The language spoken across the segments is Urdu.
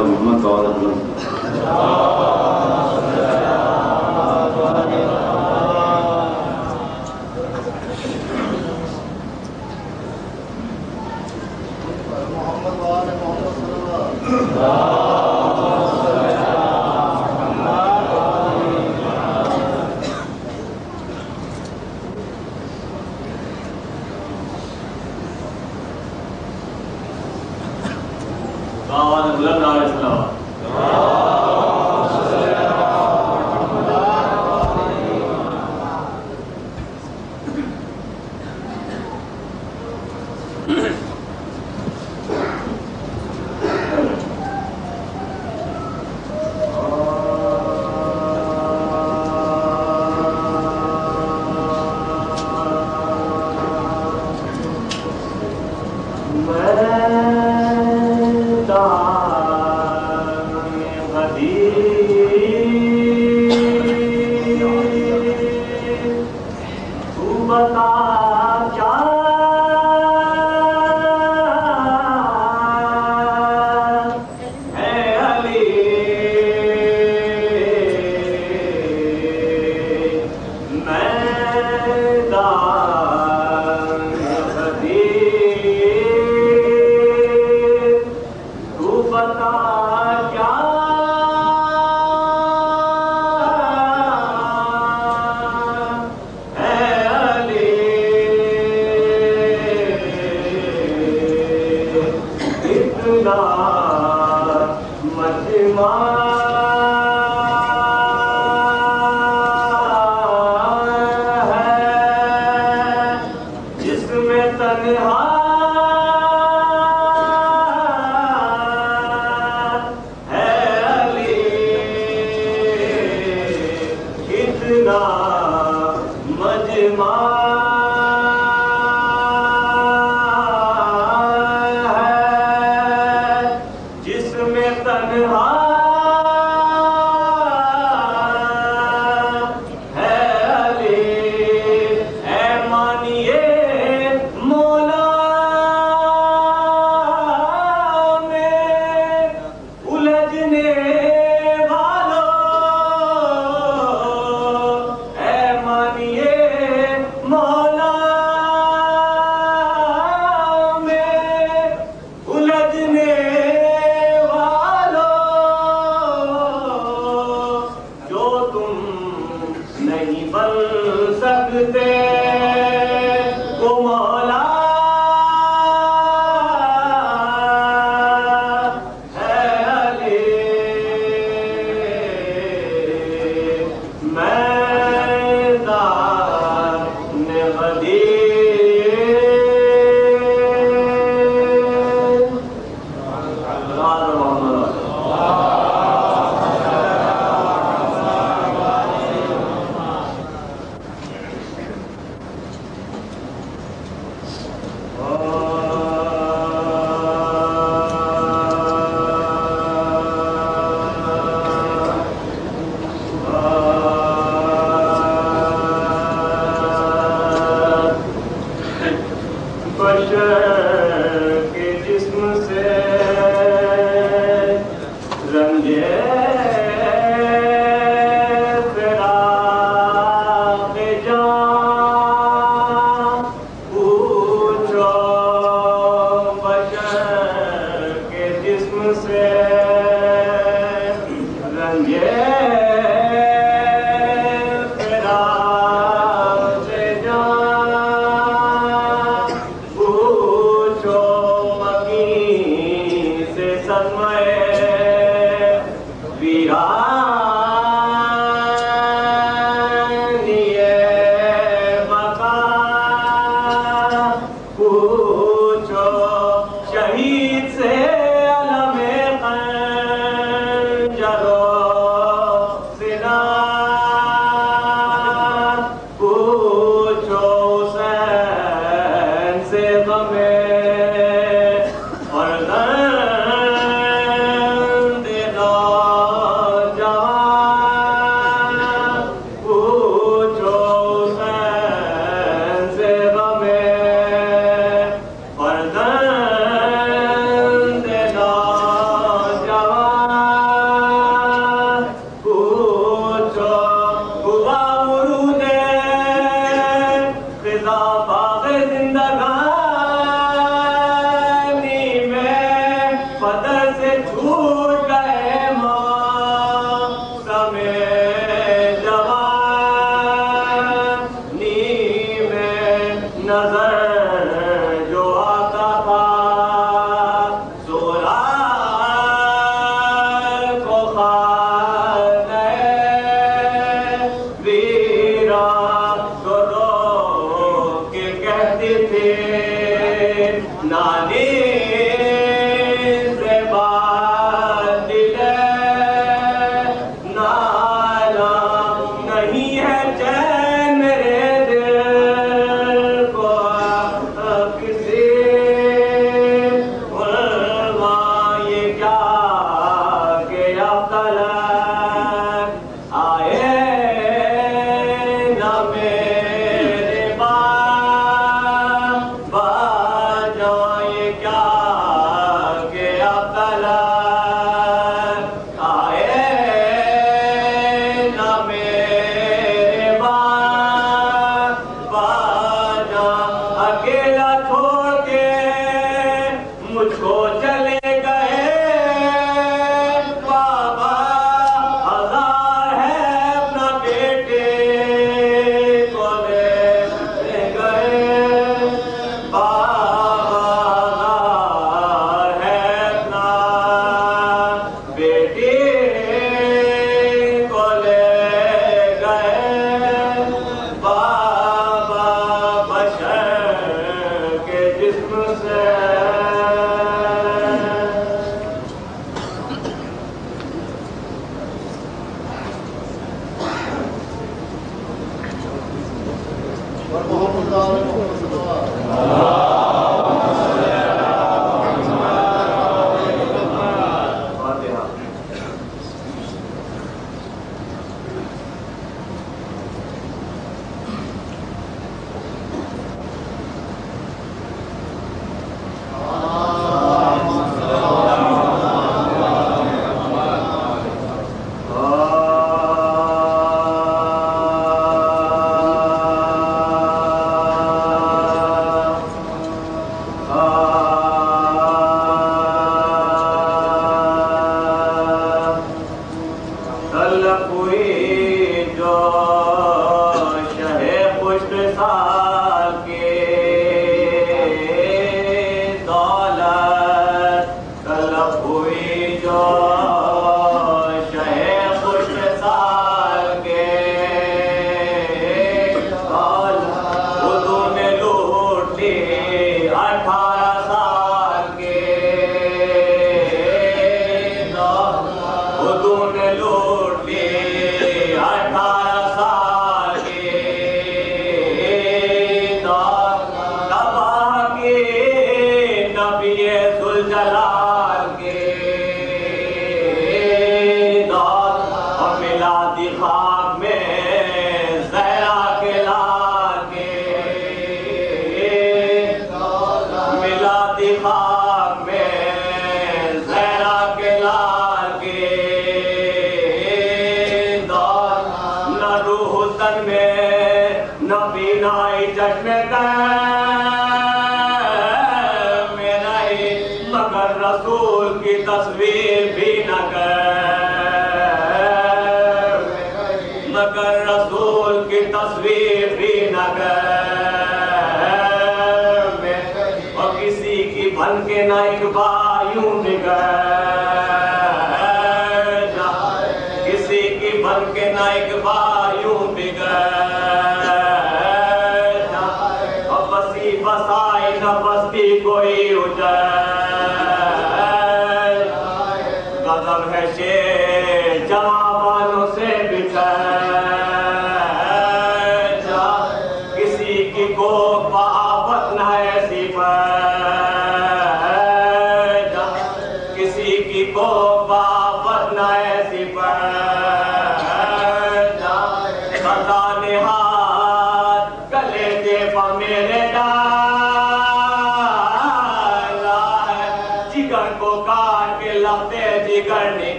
آل محمد و آل محمد.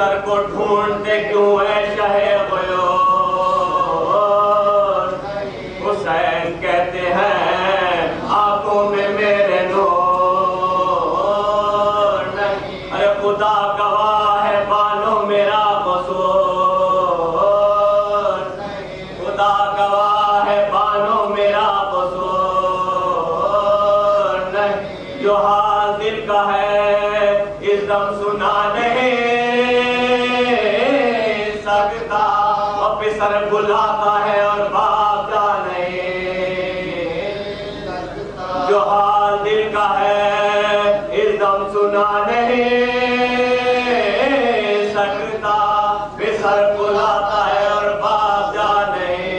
سر کو ڈھونڈتے کیوں ہے شہ غیور حسین کہتے ہیں آنکھوں میں میرے نور نہیں ارے خدا گواہ ہے بانو میرا قصور خدا گواہ ہے بانو میرا قصور نہیں جو حال دل کا ہے اس دم سنا نہیں سکتا اور پسر بلاتا ہے اور باپ کا نہیں جو حال دل کا ہے اس دم سنا نہیں سکتا پسر بلاتا ہے اور باپ جا نہیں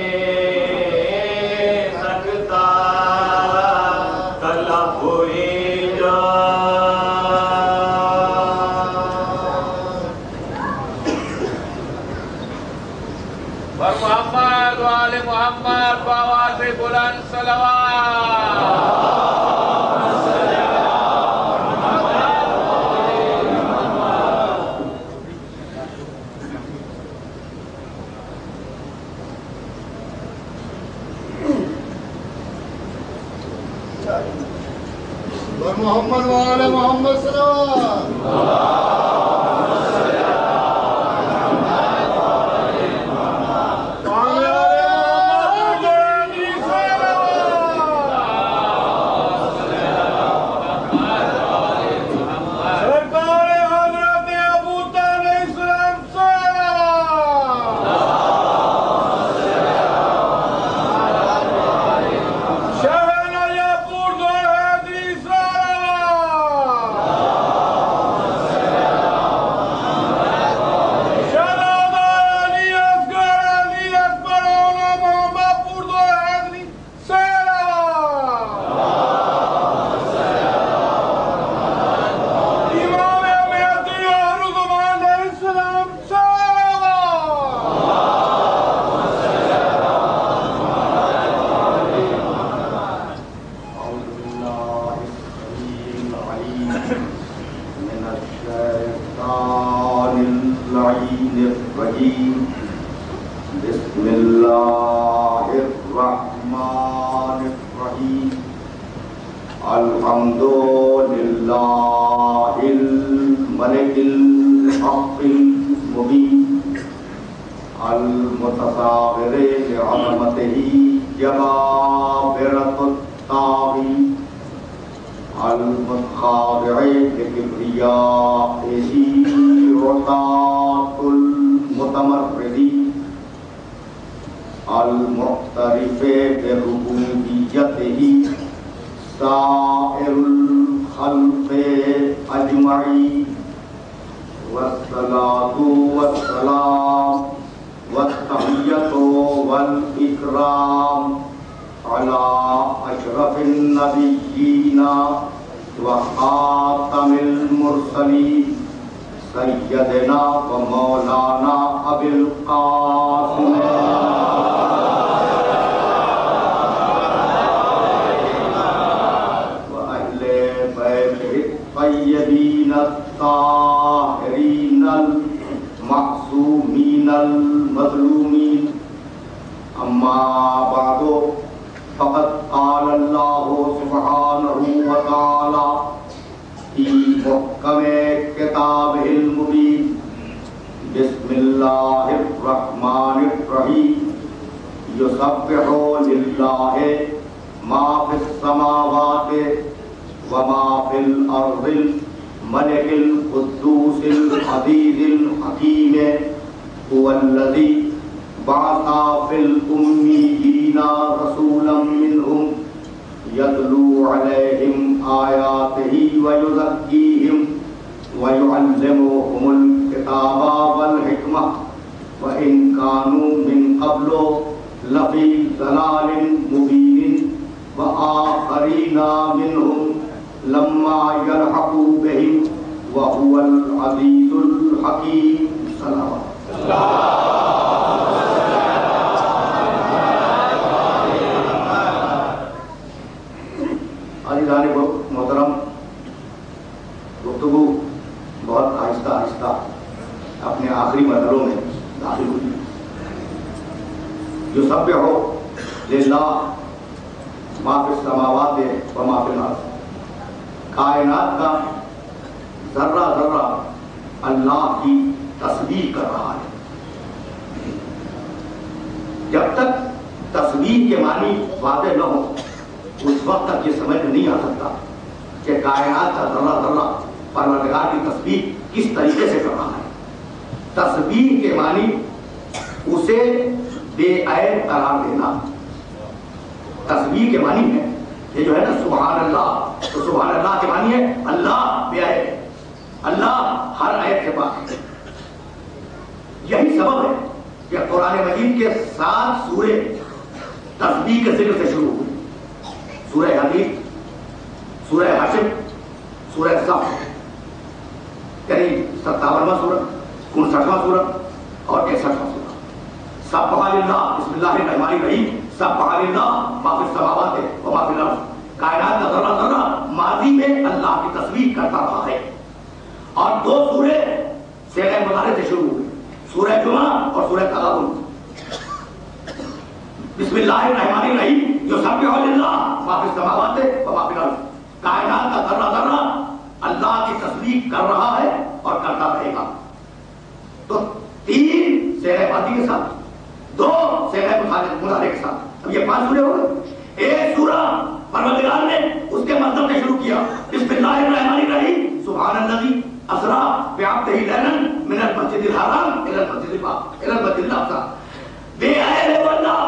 سکتا طلب ہوئی جو محمد وآل محمد بآواز بلند صلوات محمد وآل محمد صلوات بسم اللہ الرحمن الرحیم الحمد للہ الملک الحق المبین المتصاغر لعظمتہ جبابرۃ الطاغی المتخاضع لکبریائہ عطاة المتمردین المعترف بربوبیتہ سائر الخلق اجمعین والصلاة والسلام والتحیۃ والاکرام علی اشرف النبیین وخاتم المرسلین سیدنا و مولانا ابی القاسم الطيبين الطاهرين المعصومين المظلومين أما بعد فقد قال الله سبحانه وتعالى في محكم كتابه المبين بسم الله الرحمن الرحيم يسبح لله ما في السماوات وما في الأرض الملك القدوس العزيز الحكيم هو الذي بعث في الأميين رسولا منهم يتلو عليهم آياته ويزكيهم ويعلمهم الكتاب والحكمة وإن كانوا من قبل لفي ضلال مبين وآخرين منهم لما يلحقوا بهم وهو العزيز الحكيم صلوات عزیزان محترم، گفتگو بہت آہستہ آہستہ ما فی السماوات و ما فی الارض. کائنات کا ذرہ ذرہ اللہ کی تسبیح کر رہا ہے. جب تک تسبیح کے معنی واضح نہ ہو اس وقت تک یہ سمجھ نہیں آ سکتا کہ کائنات کا ذرہ ذرہ پروردگار کی تسبیح کس طریقے سے کر رہا ہے. تسبیح کے معنی اسے بے عیب قرار دینا. تسبیح کے معنی ہے یہ جو ہے نا سبحان اللہ، تو سبحان اللہ کے معنی ہے اللہ بے عیب ہے، اللہ ہر عیب سے پاک ہے. یہی سبب ہے کہ قرآن مجید کے 7 سورے تسبیح کے ذکر سے شروع ہوئے. سورہ حدید، سورہ حشر، سورہ صف، یعنی 57واں سورت، 59واں سورت اور 61واں سورت. سبح للہ، بسم اللہ الرحمن الرحیم، سبح للہ ما فی السماوات و ما فی الارض. کائنات کا ذرہ ذرہ ماضی میں اللہ کی تسبیح کرتا رہا ہے. اور 2 سورے صیغہ مضارع سے شروع ہوئے، سورہ جمعہ اور سورہ تغابن. بسم اللہ الرحمن الرحیم، یسبح للہ ما فی السماوات و ما فی الارض. کائنات کا ذرہ ذرہ اللہ کی تسبیح کر رہا ہے اور کرتا رہے گا. تو 3 صیغہ ماضی کے ساتھ، 2 صیغہ مضارع کے ساتھ، اب یہ 5 سورے ہو گئے. ایک سورہ پروردگار نے اس کے مطلب سے شروع کیا، بسم اللہ الرحمن الرحیم، سبحان الذی اسرا بعبدہ لیلا من المسجد الحرام الی المسجد الاقصی. بے عیب ہے وہ اللہ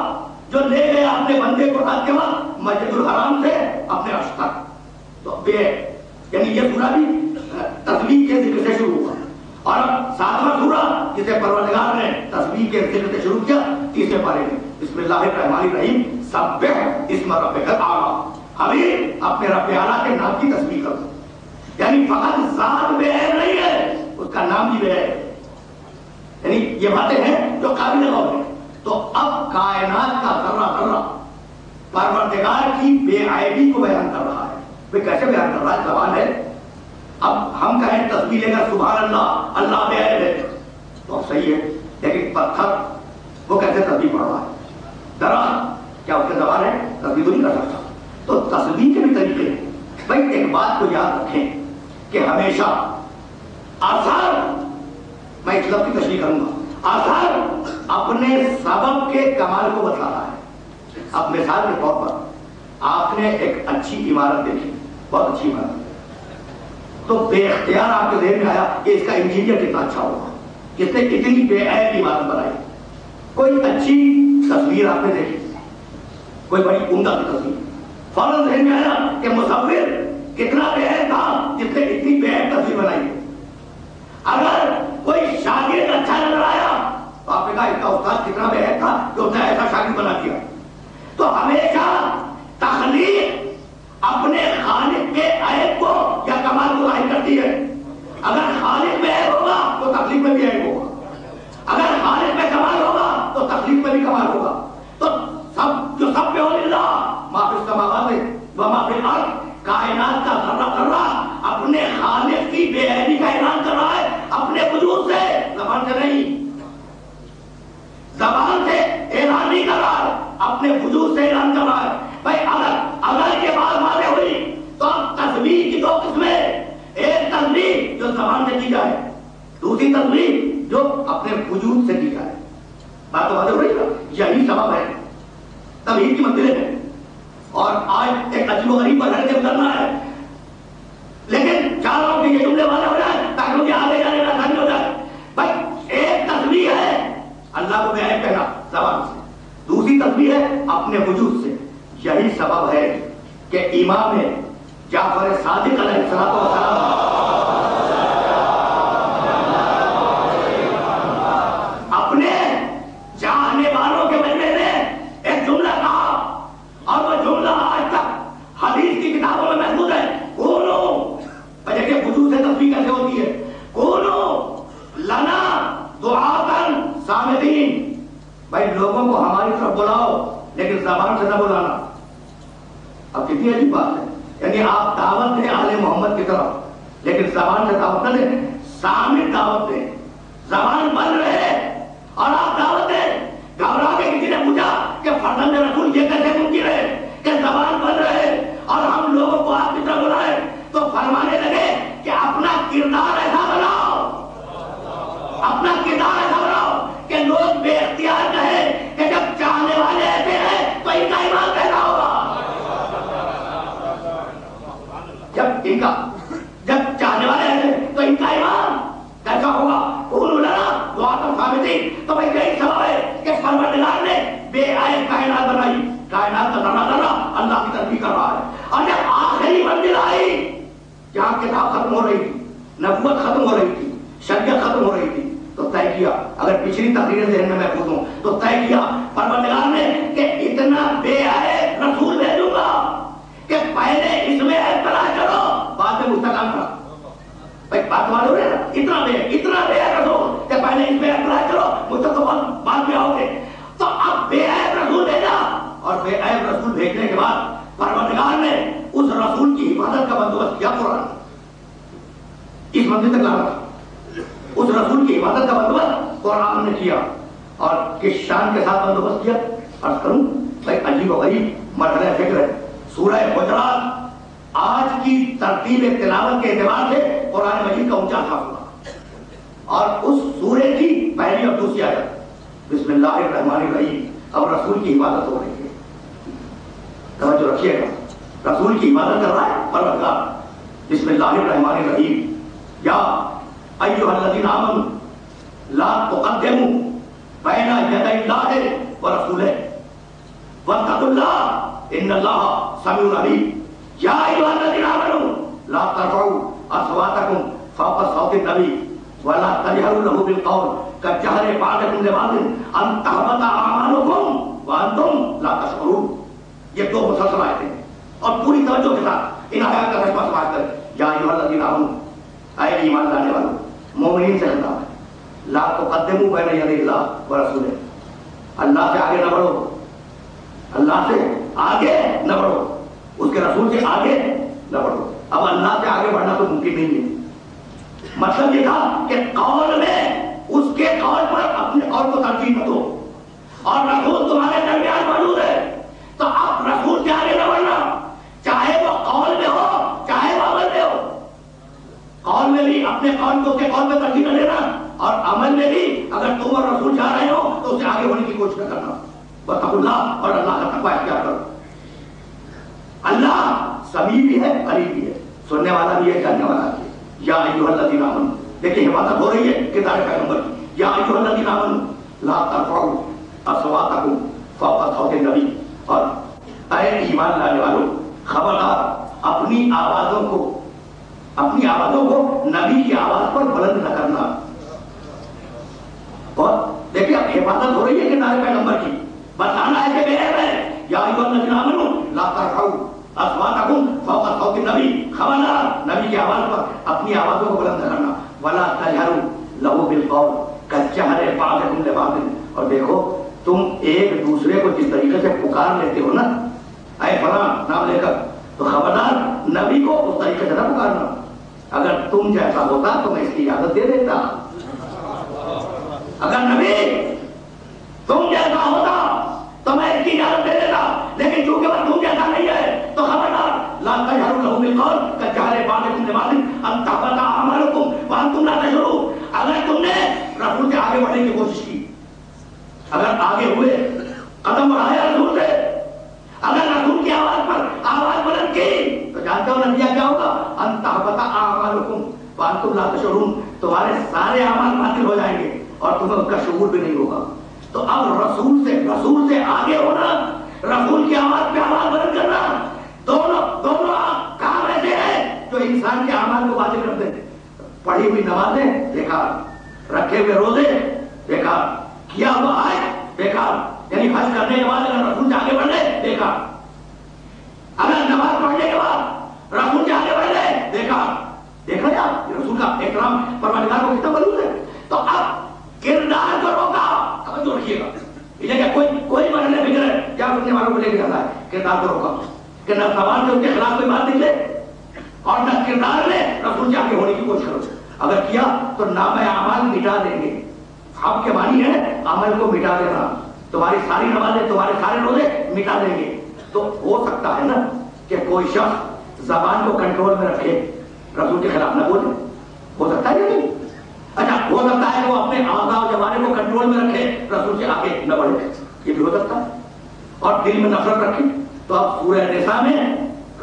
جو لے گئے اپنے بندے کو رات کے وقت مسجد الحرام سے اپنے عرش تک. تو بے یعنی یہ سورہ بھی تسبیح کے ذکر سے شروع ہوا. اور 7واں سورہ جسے پروردگار نے تسبیح کے ذکر سے شروع کیا 30ویں پارے میں، بسم اللہ الرحمن الرحیم، سبح اسم ربک الاعلی. حبیب اپنے رب اعلیٰ کے نام کی تسبیح کرو. یعنی فقط ذات بے عیب نہیں ہے، اس کا نام بھی بے عیب ہے. یعنی یہ باتیں ہیں جو قابل غور ہیں. تو اب کائنات کا ذرہ ذرہ پروردگار کی بے عیبی کو بیان کر رہا ہے. وہ کیسے بیان کر رہا ہے؟ زبان ہے. اب ہم کہیں تسبیح لے کر سبحان اللہ، اللہ بے عیب ہے، تو صحیح ہے. لیکن پتھر وہ کیسے تسبیح پڑھ رہا ہے؟ درخت کیا اس کے زبان ہے؟ تسبیح تو نہیں کر سکتا. تو تسبیح کے بھی طریقے ہیں. بھائی ایک بات کو یاد رکھیں کہ ہمیشہ آثار، میں اس لفظ کی تشریح کروں گا، آثار اپنے سبب کے کمال کو بتلا رہا ہے. اب مثال کے طور پر آپ نے ایک اچھی عمارت دیکھی، بہت اچھی عمارت، تو بے اختیار آپ کے ذہن میں آیا کہ اس کا انجینئر کتنا اچھا ہوگا، جس نے اتنی بے عیب عمارت بنائی. کوئی اچھی تصویر آپ نے دیکھی، کوئی بڑی عمدہ کی تصویر، فوراً ذہن میں آیا کہ مصور کتنا بے عیب تھا جس نے اتنی بے عیب تصویر بنائی. اگر کوئی شاگرد اچھا نظر آیا تو آپ نے کہا اس کا استاد کتنا بے عیب تھا جو اس نے ایسا شاگرد بنا دیا. تو ہمیشہ تخلیق اپنے خالق کے عیب کو یا کمال کو ظاہر کرتی ہے. اگر خالق میں عیب ہوگا تو تخلیق میں بھی عیب ہوگا، اگر خالق میں کمال ہوگا تو تخلیق میں بھی کمال ہوگا. تو سب جو سب پہ ہو اللہ ما فی السماوات و ما فی الارض، کائنات کا ذرہ ذرہ اپنے خالق کی بے عیبی کا اعلان کر رہا ہے اپنے وجود سے، زبان سے نہیں. زبان سے اعلان نہیں کر رہا ہے، اپنے وجود سے اعلان کر رہا ہے. بھائی اگر یہ بات واضح ہوئی تو اب تسبیح کی 2 قسمیں، ایک تسبیح جو زبان سے کی جائے، دوسری تسبیح جو اپنے وجود سے کی جائے. بات تو واضح ہو رہی ہے. یہی سبب ہے توحید کی منزلیں ہیں. اور آج ایک عجیب و غریب مرحلے سے گزرنا ہے، لیکن چاہ رہا ہوں کہ یہ جملے واضح ہو جائے تاکہ مجھے آگے جانے میں آسانی ہو جائے. بھائی ایک تسبیح ہے اللہ کو بے عیب کہنا زبان سے، دوسری تسبیح ہے اپنے وجود سے. یہی سبب ہے کہ امام جعفر صادق علیہ السلام اپنے چاہنے والوں کے بارے میں ایک جملہ کہا، اور وہ جملہ آج تک حدیث کی کتابوں میں محفوظ ہے. کونو، دیکھیں وجود سے تسبیح کیسے ہوتی ہے، کونو لنا دعاتن صامتین. بھائی لوگوں کو ہماری طرف بلاؤ لیکن زبان سے نہ بلانا. اب کتنی عجیب بات ہے. یعنی آپ دعوت دیں آل محمد کی طرف لیکن زبان سے دعوت نہ دیں، صامت دعوت دیں. زبان بند رہے اور آپ دعوت دیں. گھبرا کے کسی نے پوچھا کہ فرزند رسول یہ کیسے ممکن ہے کہ زبان بند ان کا جب چاہنے والے ہیں تو ان کا ایمان کیسا ہوگا؟ تو بھائی یہی سبب ہے کہ پروردگار نے بے عیب کائنات بنائی، کائنات کا ذرہ ذرہ اللہ کی تسبیح کر رہا ہے. اور جب آخری منزل آئی جہاں کتاب ختم ہو رہی تھی، نبوت ختم ہو رہی تھی، شریعت ختم ہو رہی تھی، تو طے کیا، اگر پچھلی تقریریں ذہن میں محفوظ ہوں تو طے کیا پروردگار نے کہ اتنا بے عیب رسول بھیجوں گا کہ پہلے اس میں عیب تلاش کرو، بعد میں مستقام کرو. بھائی بات معلوم ہو رہی ہے نا؟ اتنا بے عیب رسول کہ پہلے اس میں عیب تلاش کرو، مستقبل بعد میں آؤ گے. تو اب بے عیب رسول بھیجا، اور بے عیب رسول بھیجنے کے بعد پروردگار نے اس رسول کی حفاظت کا بندوبست کیا. قرآن اس منزل تک لانا، اس رسول کی حفاظت کا بندوبست قرآن نے کیا. اور کس شان کے ساتھ بندوبست کیا عرض کروں؟ بھائی عجیب و غریب مرحلہ فکر ہے. سورہ حجرات آج کی ترتیب تلاوت کے اعتبار سے قرآن مجید کا اونچا خاص ہوا، اور اس سورے کی پہلی اور دوسری آیت بسم اللہ الرحمن الرحیم. اب رسول کی حفاظت ہو رہی ہے، توجہ رکھیے گا، رسول کی حفاظت کر رہا ہے پروردگار. بسم اللہ الرحمن الرحیم. یا ایھا الذین آمنوا لا تقدموا بین یدی اللہ ورسولہ واتقوا اللہ ان اللہ سمیع علیم. یا ایھا الذین آمنوا لا ترفعوا اصواتکم فوق صوت النبی ولا تجهروا له بالقول كجهر بعضكم لبعض ان تحبط اعمالكم وانتم لا تشعرون. یہ دو مسلسل آیتیں ہیں، اور پوری توجہ کے ساتھ ان آیات کا ترجمہ سماعت کریں. یا ایھا الذین آمنوا، اے ایمان لانے والوں، مومنین سے خطاب ہے. لا تقدموا بین یدی اللہ ورسولہ، اللہ سے آگے نہ بڑھو، اللہ سے آگے نہ بڑھو، اس کے رسول سے آگے نہ بڑھو. اب اللہ سے آگے بڑھنا تو ممکن نہیں ہے. مطلب یہ تھا کہ قول میں اس کے قول پر اپنے قول کو ترجیح نہ دو، اور رسول تمہارے درمیان موجود ہے تو اب رسول سے آگے نہ بڑھنا، چاہے وہ قول میں ہو چاہے وہ عمل میں ہو. قول میں بھی اپنے قول کو اس کے قول میں ترجیح نہ دینا، اور عمل میں بھی اگر تم اور رسول جا رہے ہو تو اسے آگے ہونے کی کوشش نہ کرنا. واتقوا اللہ، اور اللہ کا تقوی اختیار کرو. اللہ سمیع بھی ہے، قریب بھی ہے، سننے والا بھی ہے، جاننے والا بھی ہے. یا ایھا الذین آمنوا، دیکھیں حفاظت ہو رہی ہے کردار پیغمبر کی. یا ایھا الذین آمنوا لا ترفعوا اصواتکم فوق صوت النبی. اور اے ایمان لانے والوں، خبردار اپنی آوازوں کو نبی کی آواز پر بلند نہ کرنا. اور دیکھیں اب حفاظت ہو رہی ہے کردار پیغمبر کی، بتانا ہے کہ بے عیب ہے. یا ایھا الذین آمنوا لا ترفعوا اصواتکم فوق صوت النبی، خبردار نبی کی آواز پر اپنی آوازوں کو بلند نہ کرنا. ولا تجهروا له بالقول كجهر بعضكم لبعض. اور دیکھو تم ایک دوسرے کو جس طریقے سے پکار لیتے ہو نا، اے فلاں نام لے کر، تو خبردار نبی کو اس طریقے سے نہ پکارنا. اگر تم جیسا ہوتا تو میں اس کی اجازت دے دیتا. اگر نبی تم جیسا ہوتا تو میں اس کی اجازت دے دیتا، لیکن چونکہ وہ تم جیسا نہیں ہے تو خبردار لا تجهروا له بالقول كجهر بعضكم لبعض ان تحبط اعمالكم وانتم لا تشعرون. اگر تم نے رسول سے آگے بڑھنے کی کوشش کی، اگر آگے ہوئے، قدم بڑھایا رسول سے، اگر رسول کی آواز پر آواز بلند کی، تو جانتے ہو نتیجہ کیا ہوگا؟ ان تحبط اعمالكم وانتم لا تشعرون. تمہارے سارے اعمال باطل ہو جائیں گے اور تمہیں اس کا شعور بھی نہیں ہوگا. تو اب رسول سے آگے ہونا، رسول کی آواز پہ آواز بلند کرنا، دونوں کام ایسے ہیں جو انسان کے اعمال کو باطل کر دیتے. پڑھی ہوئی نمازیں بیکار، رکھے ہوئے روزے بیکار، کیا ہوا حج بیکار. یعنی حج کرنے کے بعد اگر رسول سے آگے بڑھ رہے بیکار، اگر نماز پڑھنے کے بعد رسول سے آگے بڑھ رہے بیکار. دیکھ رہے آپ رسول کا احترام پروردگار کو کتنا بلند ہے. تو اب کردار کو روکا، توجہ رکھیے گا، یہ کوئی مرحلے فکر ہے کیا سننے والوں کو لے کے جاتا ہے. کردار کو روکا کہ نہ زبان سے ان کے خلاف کوئی بات نکلے، اور نہ کردار میں رسول سے آگے ہونے کی کوشش کرو. اگر کیا تو نام اعمال مٹا دیں گے. آپ کے معنی ہے عمل کو مٹا دینا، تمہاری ساری نمازیں تمہارے سارے روزے مٹا دیں گے. تو ہو سکتا ہے نا کہ کوئی شخص زبان کو کنٹرول میں رکھے، رسول کے خلاف نہ بولے، ہو سکتا ہے کہ نہیں؟ اچھا ہو سکتا ہے کہ وہ اپنے اعضاء و جوارح کو کنٹرول میں رکھے، رسول سے آگے نہ بڑھے، یہ بھی ہو سکتا ہے. اور دل میں نفرت رکھے. تو اب سورہ نساء میں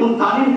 39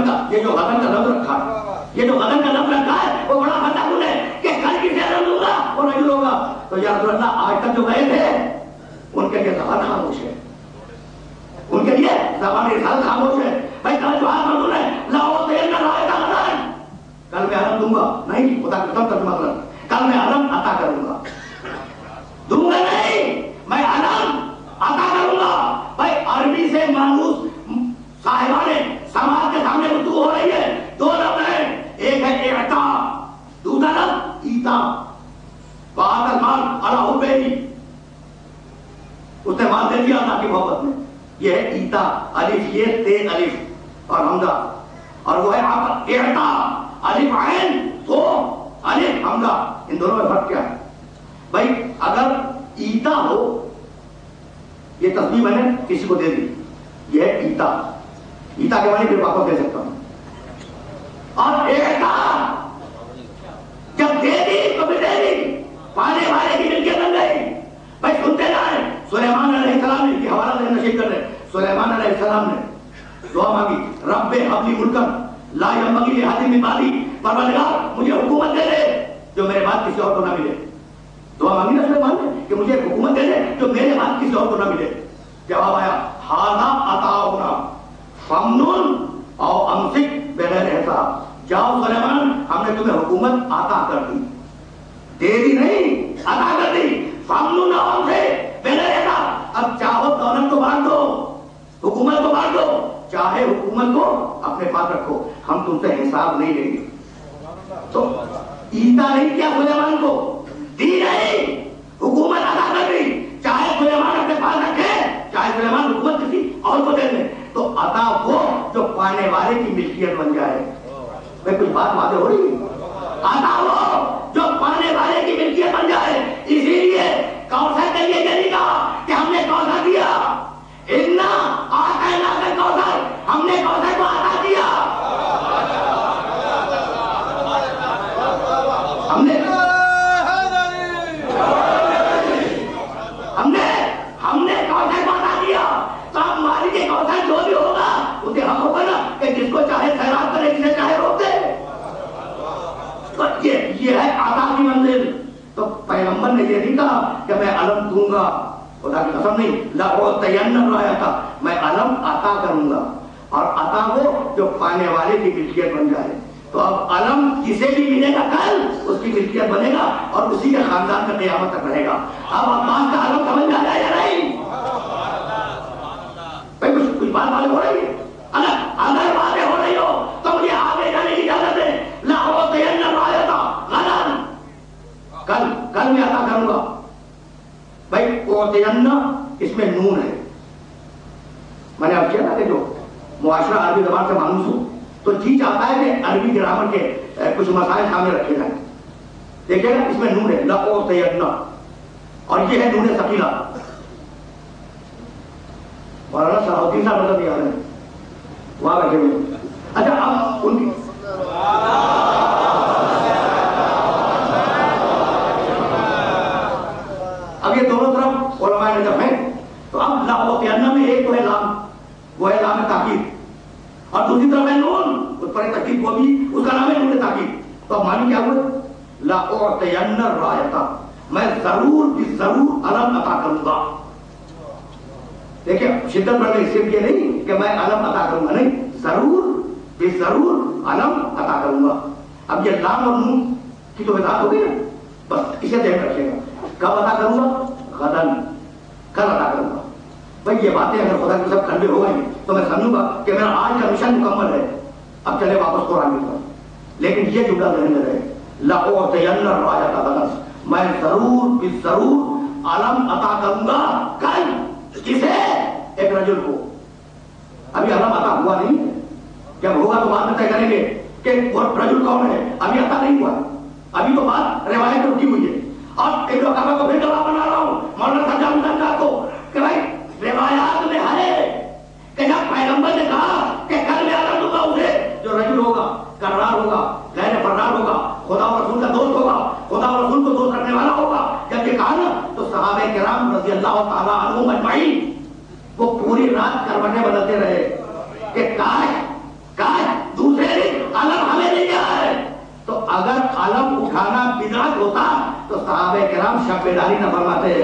غضن کا یہ جو غضن کا لفظ رکھا ہے، یہ جو غضن کا لفظ رکھا ہے وہ بڑا خطرناک ہے کہ کل کسے علم دوں گا وہ رجل ہوگا. تو یا رسول اللہ آج تک جو گئے تھے ان کے لیے زبان خاموش ہے، ان کے لیے زبان رسالت خاموش ہے. بھائی کل جو ہاتھ رسول ہے لاؤ تیل کا رائے کا غضن، کل میں علم دوں گا نہیں، خدا قسم ترجمہ کرنا، کل میں علم عطا کروں گا، دوں گا نہیں، میں علم عطا کروں گا. بھائی عربی سے مانوس صاحبان سماج کے سامنے گفتگو ہو رہی ہے. دو لفظ ہیں، ایک ہے اعطا، دوسرا لفظ ایتا. بہت المال علی حبیہ، اس نے مال دے دیا اللہ کی محبت میں. یہ ہے ایتا، الف یہ تے الف اور حمزہ، اور وہ ہے اعطا الف عین تو الف حمزہ. ان دونوں میں فرق کیا ہے؟ بھائی اگر ایتا ہو، یہ تسبیح میں نے کسی کو دے دی، یہ ہے ایتا. ایتا کے معنی پھر واپس دے سکتا ہوں. اور اعطا جب دے دی تو پھر دے دی، پانے والے کی ملکیت بن گئی. بھائی سنتے جائیں، سلیمان علیہ السلام نے، یہ حوالہ سے نشید کر رہے، سلیمان علیہ السلام نے دعا مانگی، رب ہب لی ملکن لا ینبغی لأحد من بعدی، پروردگار مجھے حکومت دے دے جو میرے بعد کسی اور کو نہ ملے. دعا مانگی نا سلیمان نے کہ مجھے حکومت دے دے جو میرے بعد کسی اور کو نہ ملے. جواب آیا ھذا عطاؤنا فمنن او امسک بغیر حساب. جاؤ سلیمان، ہم نے تمہیں حکومت عطا کر دی، دے دی نہیں، عطا کر دی. فمنن او امسک بغیر حساب. اب چاہو دولت کو بانٹ دو، حکومت کو بانٹ دو، چاہے حکومت کو اپنے پاس رکھو، ہم تم سے حساب نہیں لیں گے. تو ایتا نہیں کیا سلیمان کو، دی نہیں، حکومت ادا کر دی. چاہے سلیمان اپنے پاس رکھے، چاہے سلیمان حکومت کسی اور کو دے دے، تو عطا وہ جو پانے والے کی ملکیت بن جائے. میں کچھ بات واضح ہو رہی ہے؟ عطا وہ جو پانے والے کی ملکیت بن جائے. اسی لیے کوثر کے لیے نہیں کہا کہ ہم نے کوثر دیا، انا اعطیناک الکوثر، ہم نے کوثر کو عطا کیا. ہم نے کوثر کو عطا کیا. تو اب مالک کوثر جو بھی ہوگا اسے حق ہوگا نا کہ جس کو چاہے خیرات کرے، جسے چاہے روک دے. تو یہ ہے عطا کی منزل. تو پیغمبر نے یہ نہیں کہا کہ میں علم دوں گا، خدا کی قسم نہیں، لأعطین الرایۃ، میں علم عطا کروں گا. اور عطا وہ جو پانے والے کی ملکیت بن جائے. تو اب علم کسے بھی ملے گا کل اس کی ملکیت بنے گا اور اسی کے خاندان کا قیامت تک رہے گا. اب عباس کا علم سمجھ میں آ جائے یا نہیں؟ بھائی کچھ بات واضح ہو رہی ہے؟ اگر واضح ہو رہی ہو تو مجھے آگے جانے کی اجازت ہے. لأعطین الرایۃ غدا، کل میں عطا کروں گا. بھائی اعطین اس میں نون ہے. میں نے اب کیا تھا کہ جو معاشرہ عربی زبان سے مانوس ہو تو جی چاہتا ہے کہ عربی گرامر کے کچھ مسائل سامنے رکھے جائیں. دیکھیے گا اس میں نون ہے لأعطین، اور یہ ہے نون ثقیلہ. مولانا صلاح الدین صاحب مطلب یاد ہے وہاں بیٹھے ہوئے. اچھا اب ان کی اب یہ دونوں طرف علماء نے جب ہیں تو اب لأعطین میں ایک تو ہے لام، وہ ہے لام تاکید، اور دوسری طرف ہے نون، اس پر تاکید، وہ بھی اس کا نام ہے نون تاکید. تو اب معنی کیا ہوئے؟ لأعطین الرایۃ، میں ضرور بھی ضرور علم عطا کروں گا. دیکھیں شدت بڑھ گئی، صرف یہ نہیں کہ میں علم عطا کروں گا، نہیں، ضرور بھی ضرور علم عطا کروں گا. اب یہ لام اور نون کی تو وضاحت ہو گئی نا، بس اسے ذہن رکھیے گا. کب عطا کروں گا؟ غدن، کل عطا کروں گا. بھائی یہ باتیں اگر خدا کی سب کنوے ہو گئی تو میں سمجھوں گا کہ میرا آج کا مشن مکمل ہے. اب چلے واپس قرآن کی طرف. لیکن یہ جملہ ذہن میں رہے، لأعطین الرایۃ غدا، میں ضرور بھی ضرور علم عطا کروں گا کل. کسے؟ ایک رجل کو. ابھی علم عطا ہوا نہیں ہے، جب ہوگا تو بعد میں طے کریں گے کہ وہ رجل کون ہے. ابھی عطا نہیں ہوا، ابھی تو بات روایت رکی ہوئی ہے. اور ایک کعبہ کو پھر گواہ بنا رہا ہوں مولانا سجاد حسین کو کہ بھائی روایات میں ہے کہ جب پیغمبر نے کہا کہ کل میں علم دوں گا اسے جو رجل ہوگا، کرار ہوگا، غیر فرار ہوگا، خدا و رسول کا دوست ہوگا، خدا و رسول کو دوست رکھنے والا ہوگا. جب یہ کہا نا تو صحابہ کرام رضی اللہ تعالیٰ عنہم اجمعین وہ پوری رات کروٹیں بدلتے رہے کہ کاش اگر علم اٹھانا بدعت ہوتا تو صحابہ کرام شب بیداری نہ فرماتے.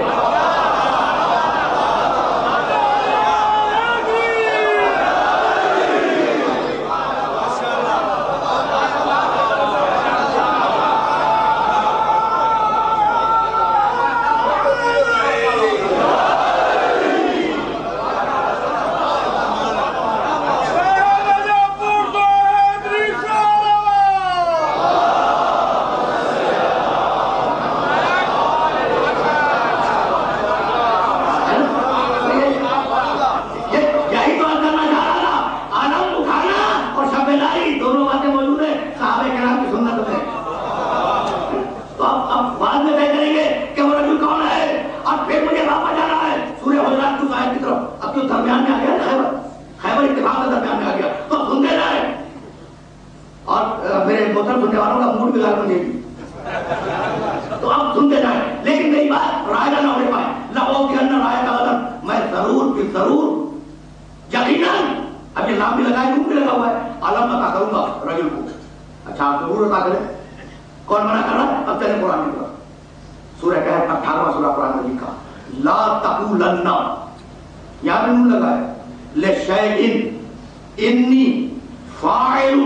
درمیان میں آ گیا خیبر اتفاق کا درمیان میں آ گیا تو سنتے جائیں اور میرے محترم سننے والوں کا موڈ بگاڑ بن گئی تو آپ سنتے جائیں. لیکن میری بات رائے نہ ہونے پائے لہو کے اندر رائے کا غلط میں ضرور پھر ضرور یقیناً اب یہ نام بھی لگائے بھی لگا ہوا ہے علم عطا کروں گا رجل کو. اچھا آپ ضرور عطا کریں. کون منع کر رہا ہے؟ اب چلے قرآن کی طرف. سورہ کہف 18واں سورہ قرآن مجید کا لا تقولن یہاں پہ نون لگا ہے لشیء انی فاعل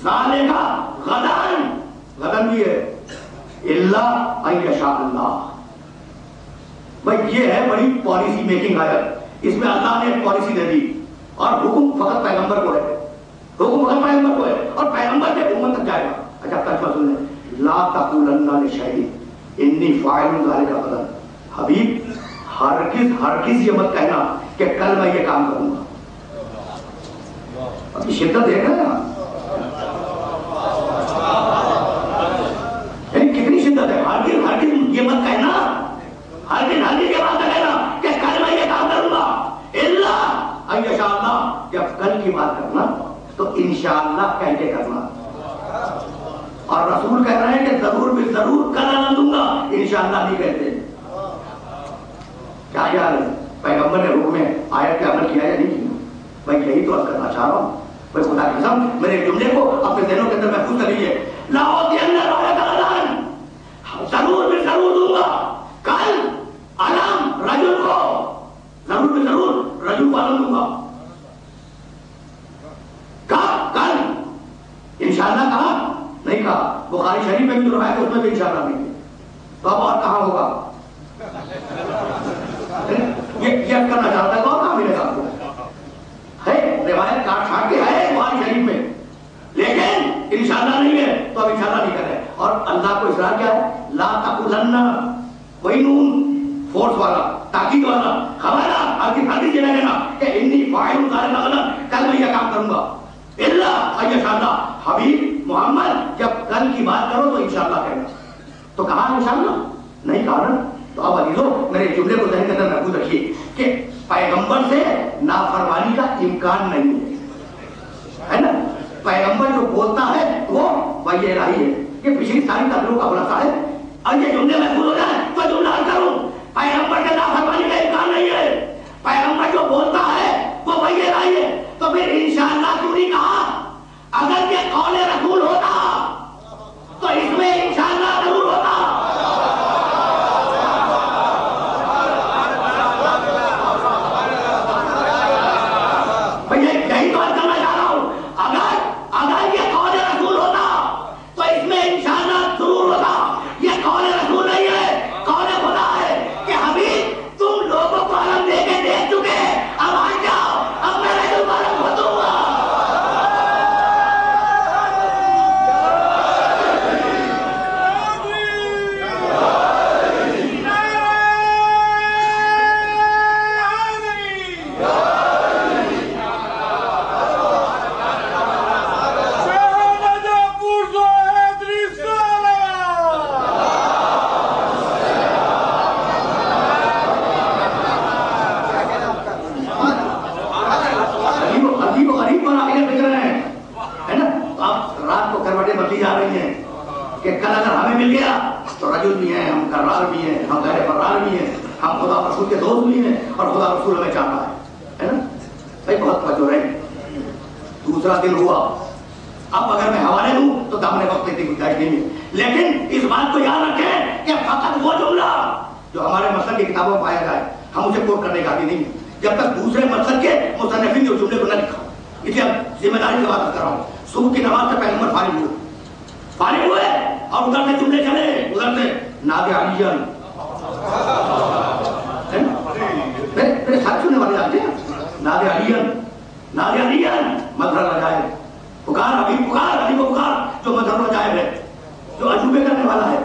ذالک غداً غداً بھی ہے الا ان یشاء اللہ. بھائی یہ ہے بڑی پالیسی میکنگ آیت. اس میں اللہ نے ایک پالیسی دے دی اور حکم فقط پیغمبر کو ہے. حکم فقط پیغمبر کو ہے اور پیغمبر کے امت تک جائے گا. اچھا ترجمہ سن لیں لا تقولن لشیء انی فاعل ذالک غداً. حبیب ہرگز یہ مت کہنا کہ کل میں یہ کام کروں گا. ابھی شدت دیکھ رہے ہیں یعنی کتنی شدت ہے. ہرگز یہ مت کہنا ہرگز یہ بات نہ کہنا کہ کل میں یہ کام کروں گا الا ان یشاء اللہ. جب کل کی بات کرنا تو انشاءاللہ کہہ کے کرنا. اور رسول کہہ رہے ہیں کہ ضرور بھی ضرور کل نہ دوں گا انشاءاللہ نہیں کہتے. کیا خیال ہے پیغمبر نے حکم میں آیت پہ عمل کیا یا نہیں کیا؟ میں یہی تو عرض کرنا چاہ رہا ہوں. بھائی خدا کی قسم میرے جملے کو اپنے ذہنوں کے اندر محفوظ کر لیجیے. لاہور کے اندر ضرور بھی ضرور دوں گا کل علم رجل کو ضرور بھی ضرور رجل کو علم دوں گا. کل انشاءاللہ کہا نہیں کہا. بخاری شریف میں بھی جو روایت ہے اس میں بھی انشاءاللہ نہیں. تو اب اور کہاں ہوگا؟ یہ کرنا چاہتا ہے کون کہاں ملے گا آپ کو؟ ہے روایت کاٹ چھاٹ کے ہے بخاری شریف میں لیکن انشاءاللہ نہیں ہے تو اب انشاءاللہ نہیں کرے. اور اللہ کو اصرار کیا ہے لا تقولن وہی نون فورس والا تاکید والا خبردار آپ کی حدیث یہ نہ کہنا کہ انی فاعل ذالک غداً کل میں یہ کام کروں گا الا ان یشاء اللہ. حبیب محمد جب کل کی بات کرو تو انشاءاللہ کہنا. تو کہا انشاءاللہ نہیں کہا نا. تو اب عزیزو میرے جملے کو ذہن کے اندر محفوظ رکھیے کہ پیغمبر سے نافرمانی کا امکان نہیں ہے نا. پیغمبر جو بولتا ہے وہ وحی الہی ہے. یہ پچھلی ساری تقریروں کا خلاصہ ہے. اور یہ جملے محفوظ ہو جائیں تو جملہ حل کروں. پیغمبر کے نافرمانی کا امکان نہیں ہے. پیغمبر جو بولتا ہے وہ وحی الہی ہے. تو پھر انشاءاللہ کیوں نہیں کہا؟ اگر یہ قول رسول ہوتا تو اس میں انشاءاللہ ضرور ہوتا. اب اگر میں حوالے دوں تو دامن وقت اتنی گنجائش نہیں ہے، لیکن اس بات کو یاد رکھیں کہ فقط وہ جملہ جو ہمارے مسلک کی کتابوں میں پایا جائے ہم اسے کوٹ کرنے کا عادی نہیں ہے جب تک دوسرے مسلک کے مصنفین نے اس جملے کو نہ لکھا. اس لیے اب ذمہ داری سے بات کر رہا ہوں. صبح کی نماز سے پیغمبر فارغ ہوئے اور ادھر سے جملے چلے، ادھر سے ناد علیان میرے ساتھ سننے والے جانتے ہیں ناد علیان مظہر العجائب، پکار ابھی پکار علی کو پکار جو مظہر العجائب ہے، جو عجوبے کرنے والا ہے.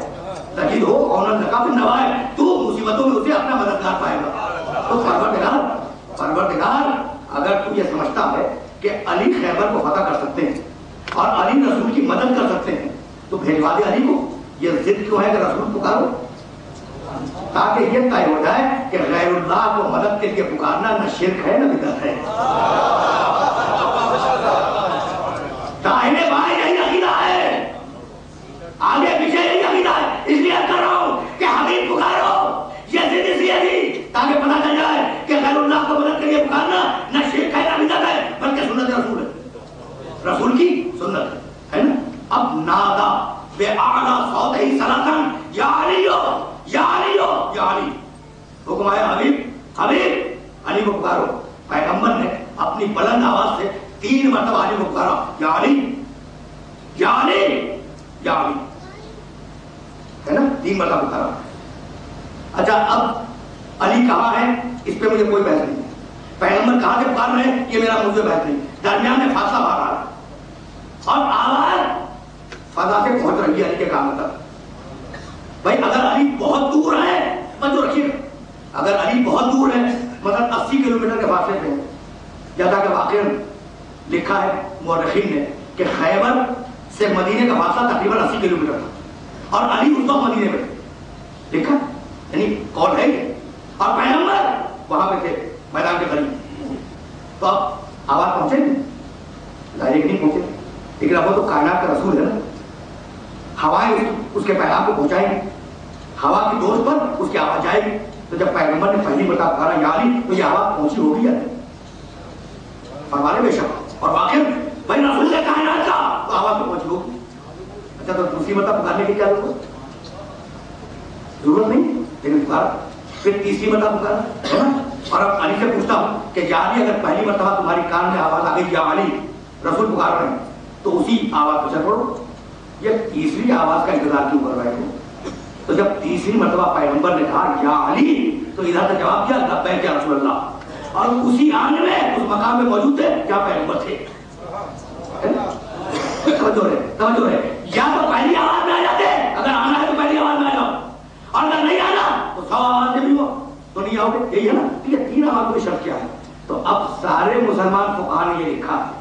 تجید ہو اور نقاب نوائے تو مصیبتوں میں اسے اپنا مددگار پائے گا. تو پروردگار اگر تو یہ سمجھتا ہے کہ علی خیبر کو فتح کر سکتے ہیں اور علی رسول کی مدد کر سکتے ہیں تو بھیجوا دے علی کو. یہ ضد کیوں ہے کہ رسول پکارو؟ تاکہ یہ طے ہو جائے کہ غیر اللہ کو مدد کے لیے پکارنا نہ شرک ہے نہ بدعت ہے. دائیں بائیں یہی عقیدہ ہے، آگے پیچھے یہی عقیدہ ہے. اس لیے کر رہا ہوں کہ حبیب پکارو. یہ ضد اس لیے تھی تاکہ پتہ چل جائے کہ غیر اللہ کو مدد کے لیے پکارنا نہ شرک ہے نہ بدعت ہے بلکہ سنت رسول ہے، رسول کی سنت ہے نا. اب نادا بے اعلیٰ صوت ہی صلاۃً یا علی یا علی یا علی، حکم آیا حبیب علی کو پکارو. پیغمبر نے اپنی بلند آواز سے 3 مرتبہ علی کو پکارا، یا علی یا علی یا علی، ہے نا، 3 مرتبہ پکارا. اچھا اب علی کہاں ہے اس پہ مجھے کوئی بحث نہیں. پیغمبر کہاں سے پکار رہے ہیں یہ میرا موضوع بحث نہیں. درمیان میں فاصلہ باہر آ رہا اور آواز فضا سے پہنچ رہی ہے علی کے کام تک. بھائی اگر علی بہت دور ہے توجہ رکھیے، اگر علی بہت دور ہے مطلب 80 کلومیٹر کے فاصلے پہ، جیسا کہ واقعا لکھا ہے مورخین نے کہ خیبر سے مدینے کا فاصلہ تقریباً 80 کلومیٹر تھا اور علی اس وقت مدینے میں لکھا، یعنی کون ہے یہ، اور پیغمبر وہاں پہ تھے میدان کے قریب. تو اب آواز پہنچے ڈائریکٹ نہیں پہنچے، لیکن اب وہ تو کائنات کا رسول ہے نا، ہوائیں اس کے پیغام کو پہنچائیں گی، ہوا کی دوست پر اس کی آواز جائے گی. تو جب پیغمبر نے پہلی مرتبہ پکارا یا علی تو یہ آواز پہنچی ہوگی یا نہیں؟ فرمانے بے شک، اور واقعی بھائی رسول نے کائنات کا تو آواز تو پہنچی ہوگی. اچھا تو دوسری مرتبہ پکارنے کی کیا ضرورت نہیں، لیکن پکارا. پھر تیسری مرتبہ پکارا ہے نا. اور اب علی سے پوچھتا ہوں کہ یا علی اگر پہلی مرتبہ تمہاری کان میں آواز آ گئی یا علی رسول پکار رہے ہیں تو اسی آواز کو چل پڑو. یہ تیسری آواز کا انتظار کیوں کر رہے ہو؟ تو جب تیسری مرتبہ پیغمبر نے کہا یا علی تو ادھر سے جواب کیا لبیک یا رسول اللہ، اور اسی آن میں اس مقام میں موجود تھے کیا پیغمبر تھے. توجہ رہے یا تو پہلی آواز میں آ جاتے، اگر آنا ہے تو پہلی آواز میں آ جاؤ، اور اگر نہیں آنا تو 100 آواز سے بھی ہو تو نہیں آؤ گے. یہی ہے نا. ٹھیک ہے، 3 آواز کو شرط کیا ہے. تو اب سارے مسلمان فقہا نے یہ لکھا ہے،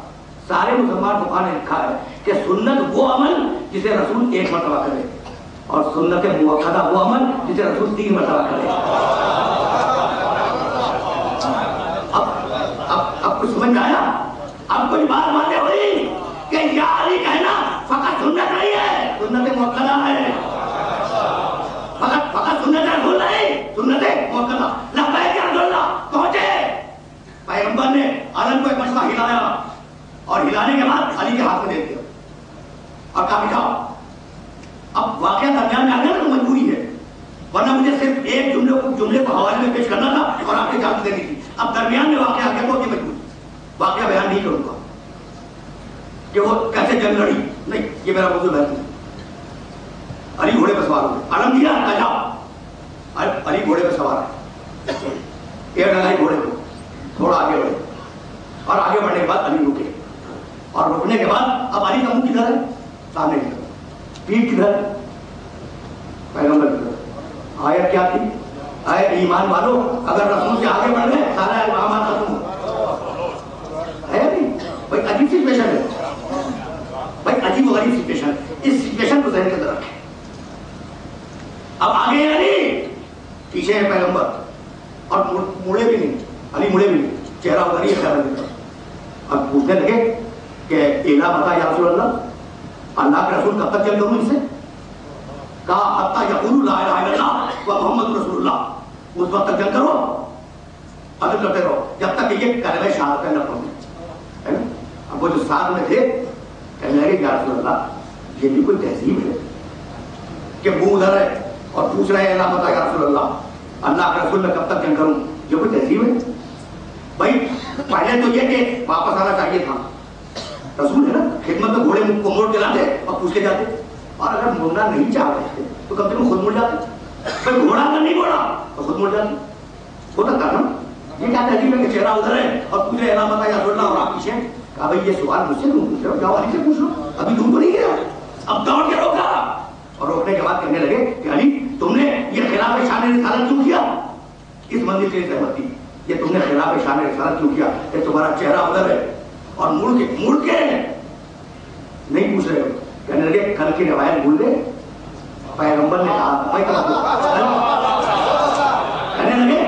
سارے مسلمان فقہا نے لکھا ہے کہ سنت وہ عمل جسے رسول 1 مرتبہ کرے اور سنت موقدہ وہ عمل جسے رسول 3 مرتبہ کرے. اب کچھ سمجھ آیا؟ اب کوئی بات باتیں ہوئی کہ یا علی کہنا فقط سنت نہیں ہے، سنت موقدہ ہے. فقط سنت رسول نہیں، سنت موقدہ. لبیک یا رسول اللہ پہنچے. پیغمبر نے علم کو ایک مرتبہ ہلایا اور ہلانے کے بعد علی کے ہاتھ میں دے دیا اور کہا بٹھاؤ. اب واقعہ درمیان میں آ گیا نا تو مجبوری ہے، ورنہ مجھے صرف ایک جملے کو حوالے میں پیش کرنا تھا اور آپ کی اجازت دینی تھی. اب درمیان میں واقعہ آ گیا تو یہ مجبوری، واقعہ بیان نہیں کروں گا کہ وہ کیسے جنگ لڑی، نہیں، یہ میرا موضوع بحث نہیں. علی گھوڑے پہ سوار ہوئے، علم دیا جاؤ. علی گھوڑے پہ سوار ہے، ایئر لگائی گھوڑے کو، تھوڑا آگے بڑھے اور آگے بڑھنے کے بعد علی رکے اور رکنے کے بعد اب علی کا منہ کدھر ہے؟ سامنے کی طرف. پیٹھ کدھر؟ پیغمبر کی طرف. آیت کیا تھی؟ آیت ایمان والو اگر رسول سے آگے بڑھ گئے سارا احکامات ختم ہے نہیں. بھائی عجیب سچویشن ہے، بھائی عجیب و غریب سچویشن. اس سچویشن کو ذہن کے اندر رکھیں. اب آگے علی، پیچھے ہے پیغمبر اور مڑے بھی نہیں، علی مڑے بھی نہیں، چہرہ ادھر ہی ہے. اب پوچھنے لگے کہ الہ بتا یا رسول اللہ، اللہ کے رسول کب تک چل کروں ان سے؟ کہا حتی یقول لا الہ الا اللہ و محمد رسول اللہ، اس وقت تک چل کرو، عدل کرتے رہو جب تک کہ یہ کلمہ شہادت نہ پڑھیں. اب وہ جو ساتھ میں تھے کہنے لگے یا رسول اللہ یہ بھی کوئی تہذیب ہے کہ منہ ادھر ہے اور پوچھ رہے ہیں اللہ بتا یا رسول اللہ کے رسول میں کب تک جنگ کروں؟ یہ کوئی تہذیب ہے؟ بھائی پہلے تو یہ کہ واپس آنا چاہیے تھا، رسول ہے نا، خدمت میں گھوڑے کو موڑ کے لاتے اور پوچھ کے جاتے، اور اگر موڑنا نہیں چاہ رہے تھے تو کم سے کم خود مڑ جاتے، بھائی گھوڑا اگر نہیں موڑا تو خود مڑ جاتے، ہوتا تھا نا۔ یہ کیا تہذیب ہے کہ چہرہ ادھر ہے اور پوچھ رہے اللہ بتا یا رسول اللہ اور آپ پیچھے؟ کہا بھائی یہ سوال مجھ سے کیوں پوچھ رہے ہو؟ جاؤ علی سے پوچھ لو، ابھی تم کو نہیں گیا، اب دوڑ کے روکا، اور روکنے کے بعد کہنے لگے کہ علی تم نے یہ خلاف شان رسالت کیوں کیا؟ اس منزل سے سہمت تھی، یہ تم نے خلاف شان رسالت کیوں کیا؟ کہ تمہارا چہرہ ادھر ہے اور مڑ کے نہیں پوچھ رہے ہو۔ کہنے لگے کل کی روایت بھول گئے، پیغمبر نے کہا کہنے لگے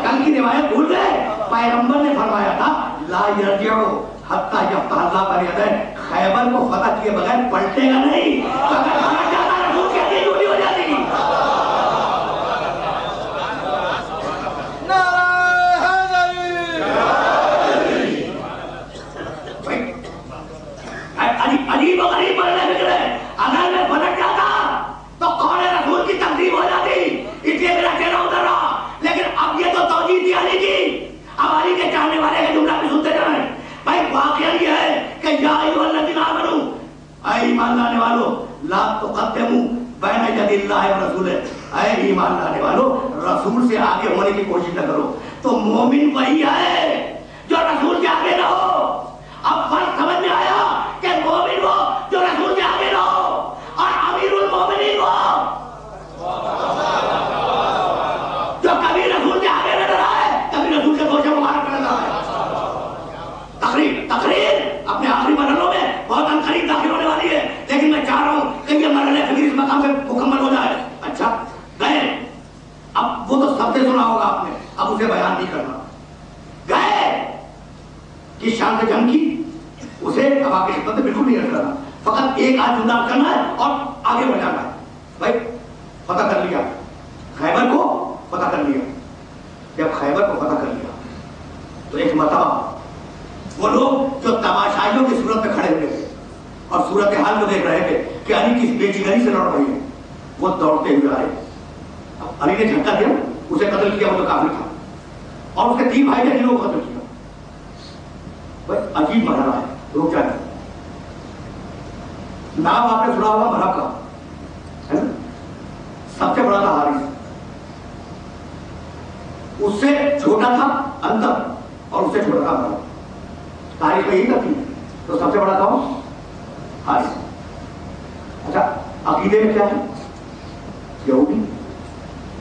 کل کی روایت بھول گئے، پیغمبر نے فرمایا تھا لا یرجعو حتی یفتح اللہ بر یدیہ، خیبر کو فتح کیے بغیر پلٹے گا نہیں، اگر پلٹ جاتا رسول کی حدیث جھوٹی ہو جاتی گی۔ عجیب و غریب بڑھنے فکر ہے، اگر میں پلٹ جاتا تو قول رسول کی تقدیم ہو جاتی، اس لیے میرا چہرہ ادھر رہا۔ لیکن اب یہ تو توجیہ تھی علی کی، اب علی کے چاہنے والے کا جملہ بھی سنتے جائیں۔ بھائی واقعہ یہ ہے کہ یا ایھا الذین آمنوا، اے ایمان لانے والو، لا تقدموا بین یدی اللہ و رسولہ، اے ایمان لانے والو رسول سے آگے ہونے کی کوشش نہ کرو۔ تو مومن وہی ہے جو رسول کے آگے نہ ہو۔ اب فرق سمجھ میں آیا کہ مومن وہ جو رسول کے آگے نہ ہو اور امیر المومنین وہ جو کبھی رسول کے آگے نہ رہا ہے، کبھی رسول کے گوشے مبارک نہ رہا ہے۔ تقریر اپنے آخری مرحلوں میں بہت عنقریب داخل ہونے والی ہے، لیکن میں چاہ رہا ہوں کہ یہ مرحلے فکر اس مقام پہ مکمل ہو جائے۔ اچھا گئے، اب وہ تو سب سے سنا ہوگا آپ نے، اب اسے بیان نہیں کرنا۔ گئے کس شان سے جنگ کی اسے اب آپ کی خدمت میں بالکل نہیں رکھ رہا، فقط ایک آدھ جملہ کرنا ہے اور آگے بڑھ جانا ہے۔ بھائی فتح کر لیا خیبر کو، فتح کر لیا۔ جب خیبر کو فتح کر لیا تو ایک مرتبہ وہ لوگ جو تماشائیوں کی صورت میں کھڑے ہوئے تھے اور صورتحال کو دیکھ رہے تھے کہ علی کس بے جگری سے لڑ رہی ہے، وہ دوڑتے ہوئے آئے۔ علی نے جھٹکا دیا، اسے قتل کیا، وہ تو کافر تھا، اور اس کے 3 بھائی تھے جنہوں کو قتل کیا۔ عجیب مرحلہ ہے، رک جائے۔ نام آپ نے سنا ہوگا مرحب کا، ہے نا؟ سب سے بڑا تھا حارث، اس سے چھوٹا تھا اندر اور اس سے چھوٹا تھا مرحب۔ تاریخ میں یہی کرتی ہے، تو سب سے بڑا تھا حارث۔ اچھا عقیدے میں کیا ہے؟ یہودی،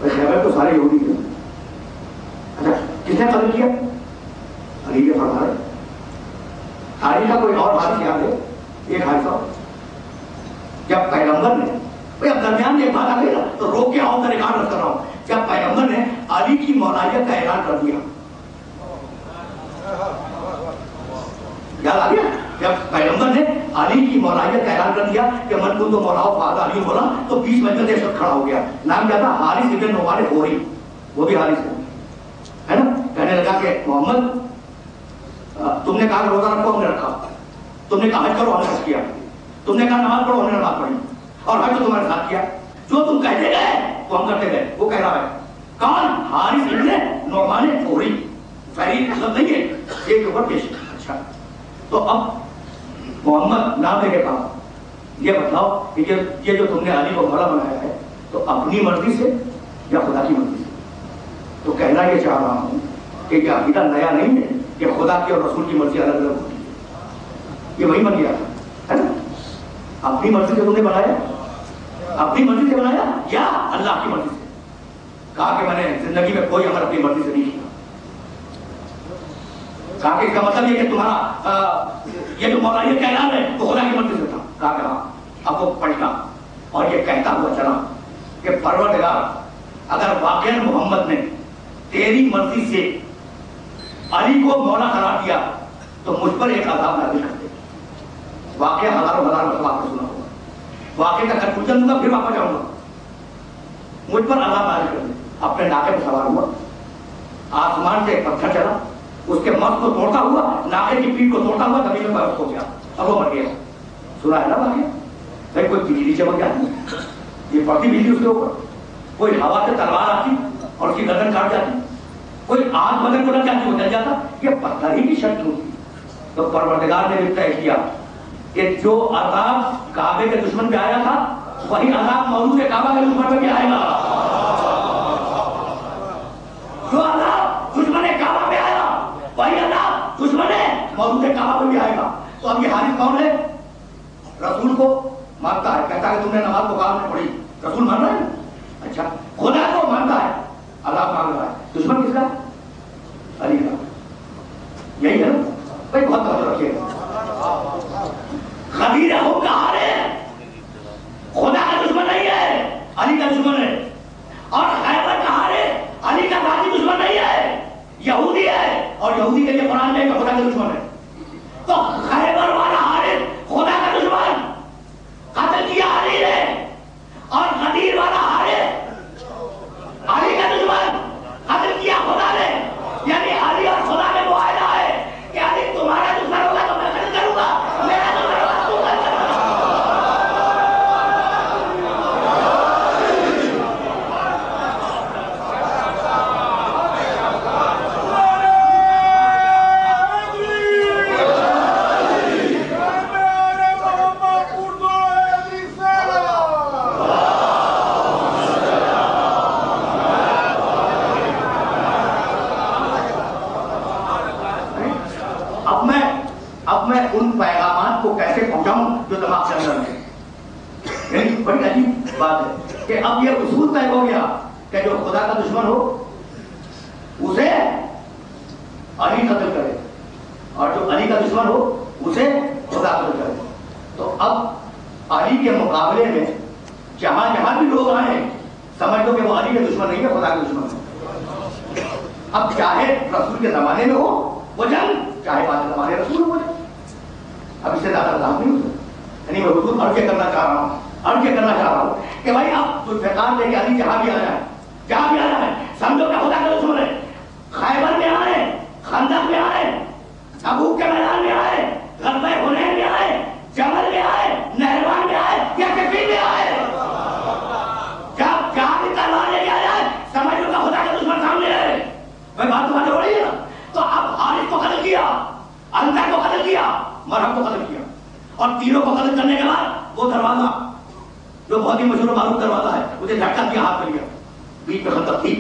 خیبر تو سارے یہودی تھے۔ اچھا کس نے قتل کیا؟ علی کے فرما رہے۔ تاریخ کا کوئی اور حارث یاد ہے؟ ایک حارث اور جب پیغمبر نے، اب درمیان میں ایک بات آ گئی نا تو روک کے آؤں میں ریکارڈ رکھ کر رہا ہوں، جب پیغمبر نے علی کی مولایت کا اعلان کر دیا، یاد آ گیا؟ جب پیغمبر نے علی کی مولایت کا اعلان کر دیا کہ من کنت مولاہ فہذا علی بولا تو بیچ میں سے شخص کھڑا ہو گیا، نام کیا تھا؟ حارث ابن نعمان غوری، وہ بھی حارث ہے نا۔ کہنے لگا کہ محمد تم نے کہا روزہ رکھو، ہم نے رکھا، تم نے کہا حج کرو، ہم نے حج کیا، تم نے کہا نماز پڑھو، ہم نے نماز پڑھی، اور حج تو تمہارے ساتھ کیا، جو تم کہتے گئے وہ ہم کرتے گئے۔ وہ کہہ رہا ہے کون؟ حارث ابن نعمان غوری، فہری لفظ نہیں ہے، ایک اوپر پیش۔ اچھا تو اب محمد نام لے کے کہا یہ بتلاؤ کہ یہ جو تم نے علی کو مولا بنایا ہے تو اپنی مرضی سے یا خدا کی مرضی سے؟ تو کہنا یہ چاہ رہا ہوں کہ یہ عقیدہ نیا نہیں ہے کہ خدا کی اور رسول کی مرضی الگ الگ ہوتی ہے، یہ وہی بن گیا ہے نا۔ اپنی مرضی سے تم نے بنایا، اپنی مرضی سے بنایا یا اللہ کی مرضی سے؟ کہا کہ میں نے زندگی میں کوئی عمل اپنی مرضی سے نہیں کیا۔ کہا کہ اس کا مطلب یہ کہ تمہارا یہ جو مولایت کا اعلان ہے وہ خدا کی مرضی سے تھا؟ کہا کہ ہاں۔ اب وہ پلٹا اور یہ کہتا ہوا چلا کہ پروردگار اگر واقعاً محمد نے تیری مرضی سے علی کو مولا قرار دیا تو مجھ پر ایک عذاب نازل کر دے۔ واقعہ ہزاروں مرتبہ آپ نے سنا ہوگا، واقعے کا کنکلوژن دوں گا پھر واپس جاؤں گا۔ مجھ پر عذاب نازل کر دے۔ اپنے ناکے پہ سوار ہوا، آسمان سے ایک پتھر چلا، اس کے مغز کو توڑتا ہوا، ناکے کی پیٹھ کو توڑتا ہوا زمین میں بارش ہو گیا اور وہ مر گیا۔ سنا ہے نا واقعہ؟ نہیں کوئی بجلی چمک جاتی، یہ پڑتی بجلی اس کے اوپر، کوئی ہوا سے تلوار آتی اور اس کی گردن کاٹ جاتی، کوئی آگ بدن کو لگ جاتی وہ جل جاتا، یہ پتھر ہی کی شکل ہوتی۔ تو پروردگار نے بھی طے کیا کہ جو عذاب کعبے کے دشمن پہ آیا تھا وہی عذاب موضوع کعبہ کے دشمن پہ بھی آئے گا۔ جو عذاب دشمن کعبہ پہ آیا وہی عذاب دشمن موضوع کعبہ پہ بھی آئے گا۔ تو اب یہ حارث کون ہے؟ رسول کو مانتا ہے، کہتا ہے کہ تم نے نماز کو کام میں پڑھی، رسول مان رہا ہے؟ اچھا، خدا کو مانتا ہے، عذاب مانگ رہا ہے، دشمن کس کا؟ علی کا۔ یہی ہے نا بھائی، بہت توجہ رکھیے گا۔ خبیر ہو کہا ہے خدا کا دشمن نہیں ہے، علی کا دشمن ہے، اور خیبر کہا ہے علی کا ذاتی دشمن نہیں ہے، یہودی ہے، اور یہودی کے لیے قرآن میں خدا کا دشمن ہے۔ تو خیبر والا حارث خدا کا دشمن، قتل کیا علی نے، اور غدیر والا حارث علی کا دشمن، قتل کیا خدا نے۔ یعنی علی اور خدا میں معاہدہ ہے کہ علی تمہارا دشمن ہوگا تو میں قتل کروں گا، میرا دشمن ہوگا تو قتل کروں گا۔ اب میں ان پیغامات کو کیسے پہنچاؤں جو دماغ سے اندر ہے؟ بڑی عجیب بات ہے کہ اب یہ اصول طے ہو گیا کہ جو خدا کا دشمن ہو اسے علی قتل کرے، اور جو علی کا دشمن ہو اسے خدا قتل کرے۔ تو اب علی کے مقابلے میں جہاں جہاں بھی لوگ آئے سمجھ دو کہ وہ علی کے دشمن نہیں ہے، خدا کے دشمن ہے۔ اب چاہے رسول کے زمانے میں ہو وہ جنگ، چاہے بعد زمانے رسول ہو جائے، اب اس سے زیادہ وضاحت نہیں ہو سکتی۔ یعنی میں حضور عرض کرنا چاہ رہا ہوں کہ بھائی اب ذوالفقار لے کے علی جہاں بھی آیا ہے سمجھو کہ خدا کا دشمن ہے۔ خیبر میں آئے، خندق میں آئے، تبوک کے میدان میں آئے، غزوہ حنین میں آئے، جمل میں آئے، نہروان میں آئے یا صفین میں آئے، جب جہاں بھی تلوار لے کے آیا ہے سمجھو کہ خدا کا دشمن سامنے ہے۔ بھائی بات تمہاری ہو رہی ہے نا؟ تو اب حارث کو قتل کیا، انصر کو قتل کیا، مرہم کو قتل کیا، اور تینوں کو قتل کرنے کے بعد وہ دروازہ جو بہت ہی مشہور و معروف دروازہ ہے اسے جھٹکا دیا، ہاتھ میں لیا، بیچ میں خندق تھی،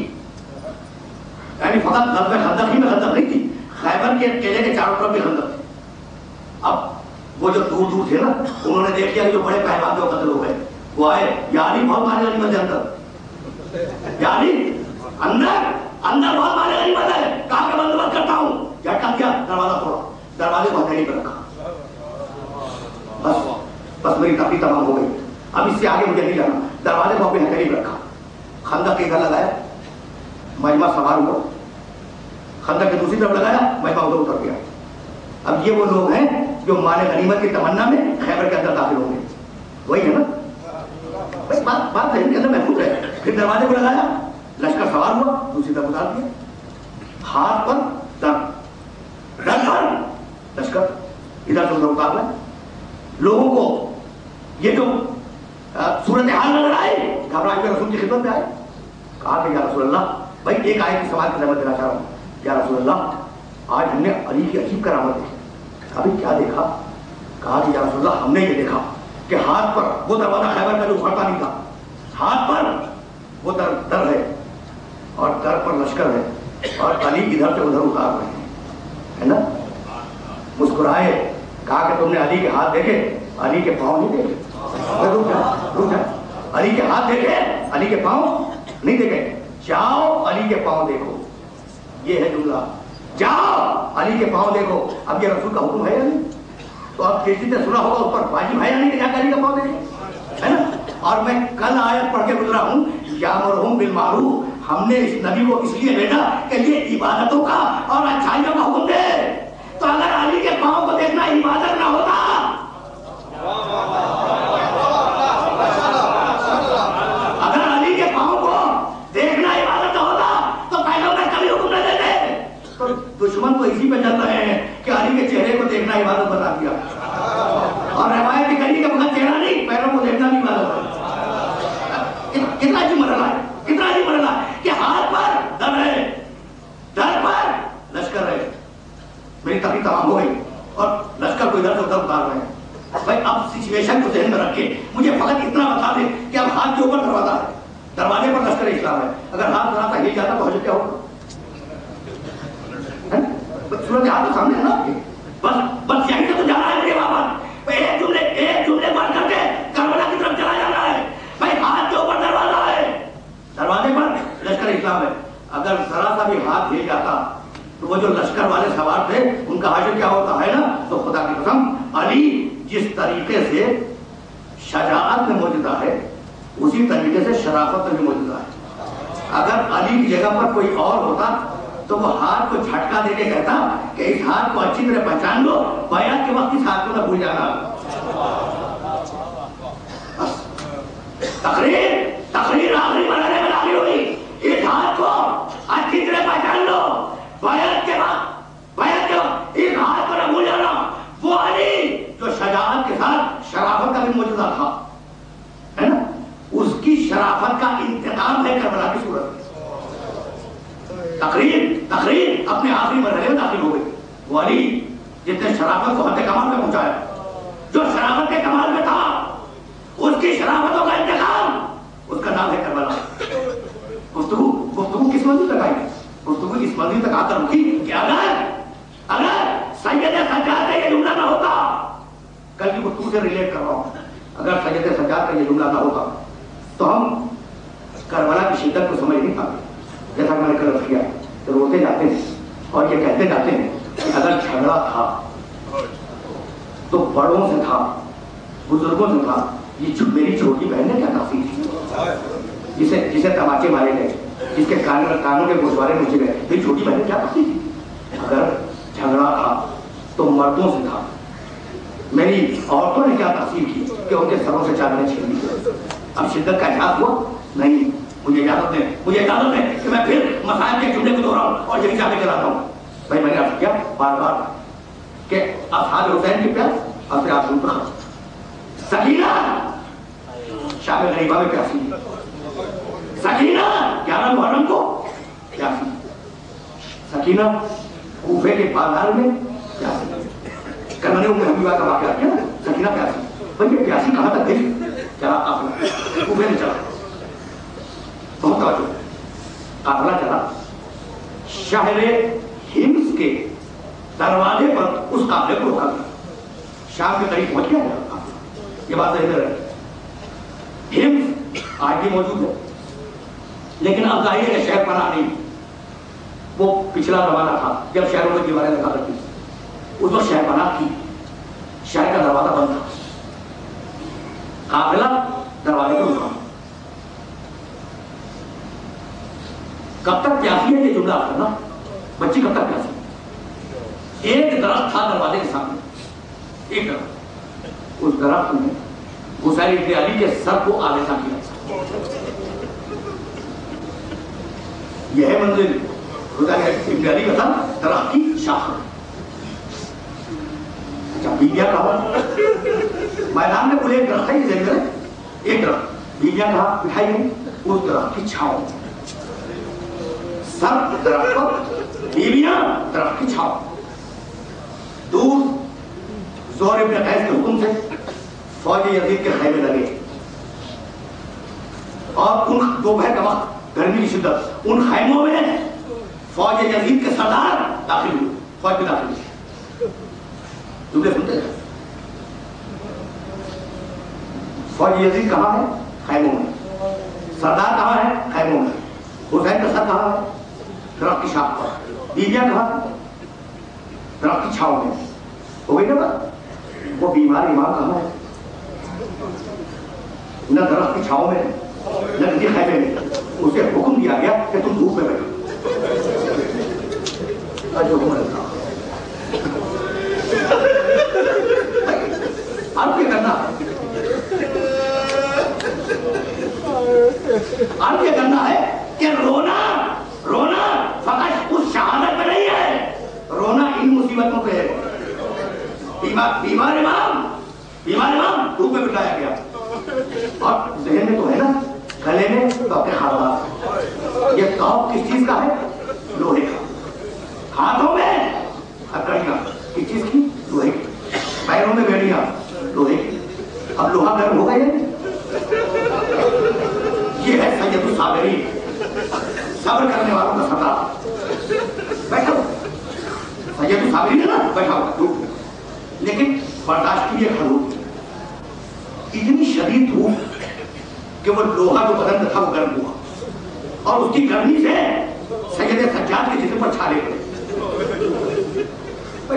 یعنی فقط غزوہ خندق ہی میں خندق نہیں تھی، خیبر کے قلعے کے چاروں طرف بھی خندق تھی۔ اب وہ جو دور دور تھے نا انہوں نے دیکھ لیا کہ جو بڑے پہلوان جو قتل ہو گئے، وہ آئے، یعنی بہت مارے غنیمت ہے اندر، یعنی اندر بہت مارے غنیمت ہے، کہاں کا بندوبست کرتا ہوں، جھٹکا دیا، دروازہ توڑا، دروازے کو ہتھیلی پہ رکھا، بس میری تقریر تمام ہو گئی، اب اس سے آگے مجھے نہیں جانا، دروازے کو اپنے ہتھیلی پہ رکھا، خندق کے ادھر لگایا، مجمع سوار ہوا، خندق کے دوسری طرف لگایا، مجمع ادھر اتر گیا۔ اب یہ وہ لوگ ہیں جو مال غنیمت کی تمنا میں خیبر کے اندر داخل ہوں گے، وہی ہے نا بات ذہن کے اندر محفوظ ہے۔ پھر دروازے کو لگایا، لشکر سوار ہوا، دوسری طرف اتار دیا، ہاتھ پر لشکر ادھر سے ادھر اتار لیں، لوگوں کو یہ جو صورتحال نظر آئے گھبرا کے رسول کی خدمت میں آئے، کہا کہ یا رسول اللہ، بھائی ایک آیت کی سوال کی رحمت دینا چاہ رہا ہوں، یا رسول اللہ آج ہم نے علی کی عجیب کرامت دیکھی۔ ابھی کیا دیکھا؟ کہا کہ یا رسول اللہ ہم نے یہ دیکھا کہ ہاتھ پر وہ دروازہ خیبر کا جو اکھڑتا نہیں تھا، ہاتھ پر وہ در ہے اور در پر لشکر ہے اور علی ادھر سے ادھر اتار رہے ہیں، ہے نا؟ مسکرائے، کہا کہ تم نے علی کے ہاتھ دیکھے، علی کے پاؤں نہیں دیکھے؟ رک جائے، علی کے ہاتھ دیکھے، علی کے پاؤں نہیں دیکھے، جاؤ علی کے پاؤں دیکھو، یہ ہے جملہ، جاؤ علی کے پاؤں دیکھو۔ اب یہ رسول کا حکم ہے یا نہیں؟ تو اب کسی نے سنا ہوگا اوپر واجب ہے یا نہیں کہ جا کے علی کا پاؤں دیکھے، ہے نا؟ اور میں کل آیت پڑھ کے گزرا ہوں، یامرہم بالمعروف، ہم نے اس نبی کو اس لیے بھیجا کہ یہ عبادتوں کا اور اچھائیوں کا حکم دے۔ تو اگر علی کے پاؤں کو دیکھنا عبادت نہ ہوتا، اگر علی کے پاؤں کو دیکھنا عبادت نہ ہوتا تو پیغمبر کبھی حکم نہ دیتے۔ تو دشمن تو اسی پہ چل رہے ہیں کہ علی کے چہرے کو دیکھنا عبادت بنا دیا۔ اور روایت کری کہ فقط چہرہ نہیں پیروں کو دیکھنا بھی معلوم ہے. کتنا عجیب مرحلہ ہے, کتنا عجیب مرحلہ ہے کہ ہاتھ پر در ہے, در پر لشکر ہے. میری تقریر تمام ہو گئی اور لشکر کو ادھر سے ادھر اتار رہے ہیں. بھائی اب سچویشن کو ذہن میں رکھ کے مجھے فقط اتنا بتا دیں کہ اب ہاتھ کے اوپر دروازہ ہے, دروازے پر لشکر اسلام ہے, اگر ہاتھ ذرا سا ہل جاتا تو حضرت کیا ہوگا؟ صورت حال تو سامنے ہے نا آپ کے. بس یہیں سے تو جا رہا ہے میرے بابا. ایک جملے بند کر کے کربلا کی طرف چلا جا رہا ہے. بھائی ہاتھ کے اوپر دروازہ ہے, دروازے پر لشکر اسلام ہے. اگر ذرا سا بھی ہاتھ ہل جاتا تو وہ جو لشکر والے سوار تھے ان کا حشر کیا ہوتا ہے نا. تو خدا کی قسم علی جس طریقے سے شجاعت میں موجودہ ہے اسی طریقے سے شرافت میں بھی موجودہ ہے. اگر علی کی جگہ پر کوئی اور ہوتا تو وہ ہاتھ کو جھٹکا دے کے کہتا کہ اس ہاتھ کو اچھی طرح پہچان لو, بیعت کے وقت اس ہاتھ کو نہ بھول جانا. تقریر آخری مرحلے میں لاگی ہوئی, اس ہاتھ کو اچھی طرح پہچان لو, بیعت کے وقت اس ہاتھ کو نہ بھول جانا. وہ علی جو شجاعت کے ساتھ شرافت کا بھی موجودہ تھا ہے نا, اس کی شرافت کا انتقام ہے کربلا کی صورت میں. تقریر اپنے آخری مرحلے میں داخل ہو گئی. وہ علی جس نے شرافت کو حد کمال میں پہنچایا, جو شرافت کے کمال میں تھا, اس کی شرافتوں کا انتقام, اس کا نام ہے کربلا. گفتگو کس منزل تک آئی؟ گفتگو اس منزل تک آ کر رکی کہ اگر سید سجاد کا یہ جملہ نہ ہوتا, کل کی گفتگو سے ریلیٹ کر رہا ہوں, اگر سید سجاد کا یہ جملہ نہ ہوتا تو ہم کربلا کی شدت کو سمجھ نہیں پاتے. جیسا کہ میں نے کل کیا کہ روتے جاتے ہیں اور یہ کہتے جاتے ہیں کہ اگر جھگڑا تھا تو بڑوں سے تھا, بزرگوں سے تھا. یہ میری چھوٹی بہن نے کیا تاثیر کی, جسے تماچے مارے گئے, جس کے کانوں کے گوشوارے مجھے گئے, میری چھوٹی بہن نے کیا تاثیر کی. اگر جھگڑا تھا تو مردوں سے تھا. میری عورتوں نے کیا تاثیر کی کہ ان کے سروں سے چادریں چھین لی. اب شدت کا احساس ہوا نہیں. مجھے اجازت دیں کہ میں پھر مسائل کے جملے کو دہراؤں اور یہی چاہتے چلاتا ہوں. بھائی میں نے عرض کیا بار بار کہ اصحاب حسین کی پیاس اور پھر آپ پر سکینہ شام غریبہ میں پیاسی, سکینہ 11 محرم کو پیاسی, سکینہ کوفے کے بازار میں پیاسی. کل میں نے ام حبیبہ کا واقعہ کیا, سکینہ پیاسی. بھائی یہ پیاسی کہاں تک گئی؟ چلا قافلہ کوفے میں چلا, بہت توجہ, قافلہ چلا شہر ہمس کے دروازے پر اس قافلے کو روکا گیا. شام کے قریب پہنچ گیا. یہ بات ذہن میں رہے, ہمس آج بھی موجود ہے لیکن اب ظاہر ہے شہر پناہ نہیں. وہ پچھلا زمانہ تھا جب شہروں میں دیواریں لگا کرتی, اس وقت شہر پناہ تھی, شہر کا دروازہ بند تھا. قافلہ دروازے کو رکا. کب تک پیاسی ہے یہ جملہ کرنا, بچی کب تک پیاسی؟ ایک درخت تھا دروازے کے سامنے, ایک درخت. اس درخت نے حسین ابن علی کے سر کو آویزہ کیا. یہ ہے منزل حسین ابن علی کا سر درخت کی شاخ. اچھا بیویاں کہا, میدان میں کوئی ایک درخت ہے, ایک درخت. بیویاں کہا بٹھائی گئی اس درخت کی چھاؤں, سب درخت پر, بیویاں درخت کی چھاؤں. دور زہر ابن قیس کے حکم سے فوج یزید کے خیمے لگے اور ان دوپہر کا وقت گرمی کی شدت, ان خیموں میں فوج یزید کے سردار داخل ہوئے. فوج بھی داخل ہوئی. جملے سنتے ہیں, فوج یزید کہاں ہے؟ خیموں میں. سردار کہاں ہے؟ خیموں میں. حسین کا سر کہاں ہے؟ درخت کی شاخ پر. بیویاں کہاں؟ درخت کی چھاؤں میں. ہو گئی نا بات. وہ بیمار امام کہاں ہے؟ نہ درخت کی چھاؤں میں نہ کسی خیمے میں. اسے حکم دیا گیا کہ تم دھوپ میں بیٹھو. اب کیا کرنا ہے؟ اب یہ کرنا ہے کہ رونا فقط اس شہادت پہ نہیں ہے, رونا ان مصیبتوں پہ ہے. بیمار امام بیمار امام دھوپ میں بٹھایا گیا اور ذہن میں تو ہے نا گلے میں توق خارباز. یہ توق کس چیز کا ہے؟ لوہے کا. ہاتھوں میں ہتھکڑیاں کس چیز کی؟ لوہے کی. پیروں میں بیڑیاں لوہے کی. اب لوہا گرم ہو گئے. یہ ہے سید الصابرین, صبر کرنے والوں کا سردار. بیٹھو سید الصابرین ہے نا, بیٹھا ہوا دھوپ, لیکن برداشت کی یہ حدود اتنی شدید دھوپ کہ وہ لوہا جو بدن میں تھا وہ گرم ہوا اور اس کی گرمی سے سید سجاد کے جسم پر چھالے پڑے.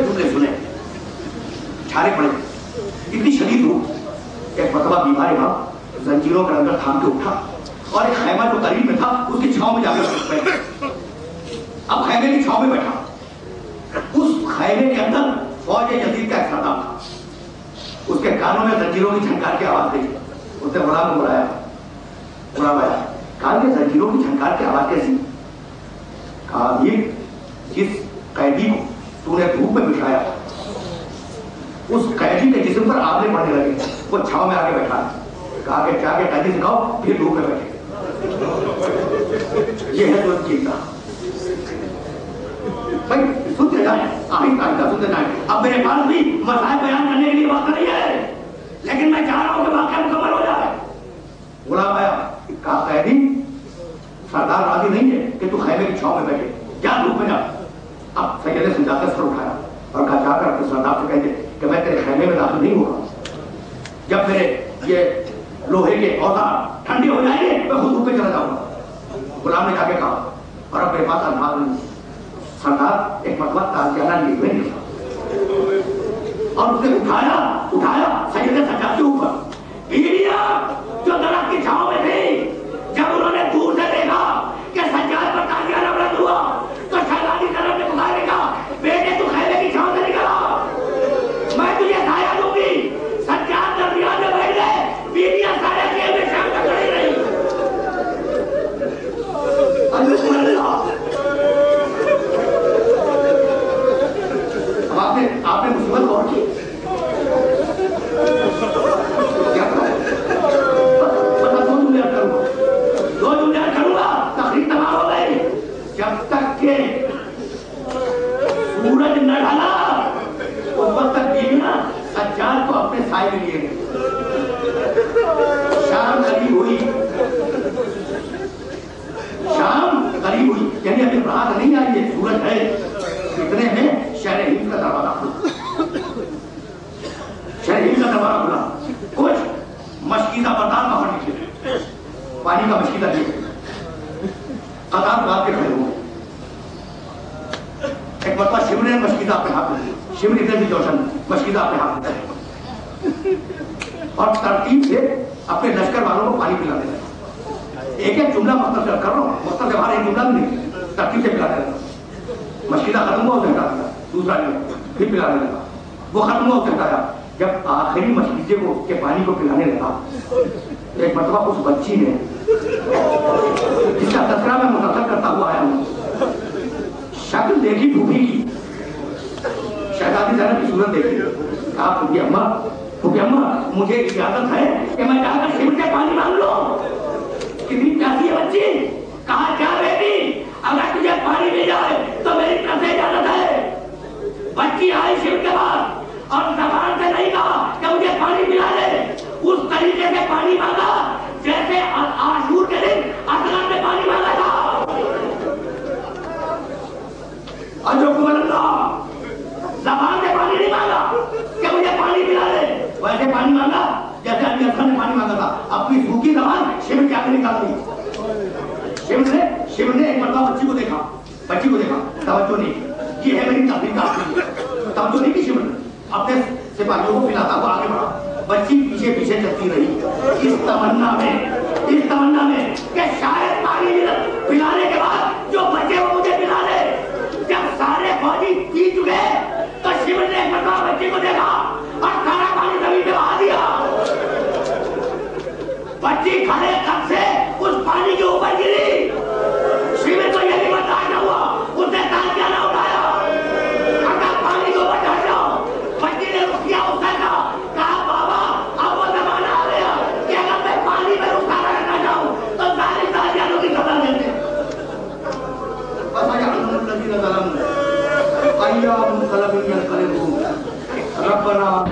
جملے سنے, چھالے پڑے. اتنی شدید دھوپ. ایک مرتبہ بیمار امام زنجیروں کے اندر تھام کے اٹھا اور ایک خیمہ جو قریب میں تھا اس کی چھاؤں میں جا کر بیٹھا. اب خیمے کی چھاؤں میں بیٹھا. اس خیمے کے اندر فوج یزید کا ایک سردار تھا. اس کے کانوں میں زنجیروں کی جھنکار کی آواز دی. اس نے غلام کو بلایا, غلام آیا, کہا کہ زنجیروں کی جھنکار کی آواز کیسی؟ کہا امیر, جس قیدی کو تو نے دھوپ میں بٹھایا اس قیدی کے جسم پر آبلے پڑنے لگے, وہ چھاؤں میں آگے بیٹھا. کہا کہ کیا کہ قیدی سکھاؤ پھر دھوپ میں بیٹھے. یہ ہے تو چیز کا بھائی. سنتے جائیں آہستہ آہستہ سنتے جائیں. اب میرے پاس بھی مسائل بیان کرنے کے لیے وقت نہیں ہے, لیکن میں چاہ رہا ہوں کہ واقعہ مکمل ہو جائے. غلام آیا, کہا قیدی سردار راضی نہیں ہے کہ تو خیمے کی چھاؤں میں بیٹھے, کیا دھوپ میں جا. اب سید نے سمجھا کر سر اٹھایا اور کہا جا کر اپنے سردار سے کہتے کہ میں تیرے خیمے میں داخل نہیں ہوں گا. جب میرے یہ لوہے کے اوزار ٹھنڈے ہو جائیں گے میں خود دھوپ میں چلا جاؤں گا. غلام نے جا کے کہا اور اب میرے پاس الفاظ نہیں. سردار ایک مرتبہ تازیانہ لیے ہوئے نہیں اور اس نے اٹھایا سید سجاد کے اوپر. بیڑیاں جو درخت کی چھاؤں میں تھی, جب انہوں نے دور سے دیکھا کہ سجاد پر تازیانہ بلند ہوا تو شہزادی طرف نے پکارے کہا بیٹے تو خیمے کی چھاؤں سے نکل آ, میں تجھے سایہ دوں گی. سجاد درمیان میں بیٹھ گئے, بیڑیاں سارے خیمے میں شام تک کھڑی رہی. آپ نے مصیبت غور کی. دو جملے کروں گا تقریر تمام ہو گئی. جب تک کہ سورج نہ ڈھلا اس وقت تک بیویاں سجاد کو اپنے سائے میں لیے گئے. شام قریب ہوئی, شام قریب ہوئی, یعنی ابھی رات نہیں آئی ہے, سورج ہے. اتنے میں شہر ہند کا دروازہ کھلا. شہر ہند کا دروازہ کھلا. کچھ مشکیزہ بردار باہر نکلے, پانی کا مشکیزہ لے قطار بات کے کھڑے ہوئے. ایک مرتبہ شمر نے مشکیزہ اپنے ہاتھ میں, شمر اتنے بھی جوشن مشکیزہ اپنے ہاتھ میں اور ترتیب سے اپنے لشکر والوں کو پانی پلانے لگا. ایک ایک جملہ مختصر کر رہا ہوں, مختصر باہر ایک جملہ بھی نہیں, ترتیب سے پلانے لگا. مشکیزہ ختم ہوا اسے ہٹا دیا, دوسرا جملہ پھر پلانے لگا. وہ ختم ہوا اسے ہٹایا. جب آخری مشکیزے کو کے پانی کو پلانے لگا, ایک مرتبہ اس بچی نے, جس کا تذکرہ میں مختصر کرتا ہوا آیا ہوں, شکل دیکھی پھوپھی کی, شہزادی زینب کی صورت دیکھی. کہا پھوپھی اماں مجھے اجازت ہے کہ میں جا کر شمر سے پانی مانگ لوں. کتنی پیاسی ہے بچی. کہا کیا بیٹی, اگر تجھے پانی مل جائے تو میری طرف سے اجازت ہے. بچی آئی شمر کے بعد اور زبان سے نہیں کہا کہ مجھے پانی پلا دے, اس طریقے سے پانی مانگا جیسے عاشور کے دن اصغر نے پانی مانگا تھا. اجوکم اللہ, زبان سے پانی نہیں مانگا کہ مجھے پانی پلا دے, ویسے پانی مانگا جیسے علی اصغر نے پانی مانگا تھا. اپنی سوکھی زبان شمر کے آگے نکال دی. شمر نے ایک مرتبہ بچی کو دیکھا, توجہ نہیں کی. یہ ہے میری تحقیق کا توجہ نہیں کی. شمر نے اپنے سپاہیوں کو پلاتا ہوا آگے بڑھا. بچی پیچھے پیچھے چلتی رہی اس تمنا میں کہ شاید پانی پلانے کے بعد جو بچے وہ مجھے پلا دے. جب سارے فوجی پی چکے تو شمر نے ایک مرتبہ بچی کو دیکھا اور سارا پانی زمین پہ بہا دیا. بچی کھڑے کب سے اس پانی کے اوپر گری. شمر کو یہ بھی برداشت نہ ہوا, اس نے تازیانہ اٹھایا, پانی کو اوپر ڈال جاؤ. بچی نے رک کیا, اس نے کہا بابا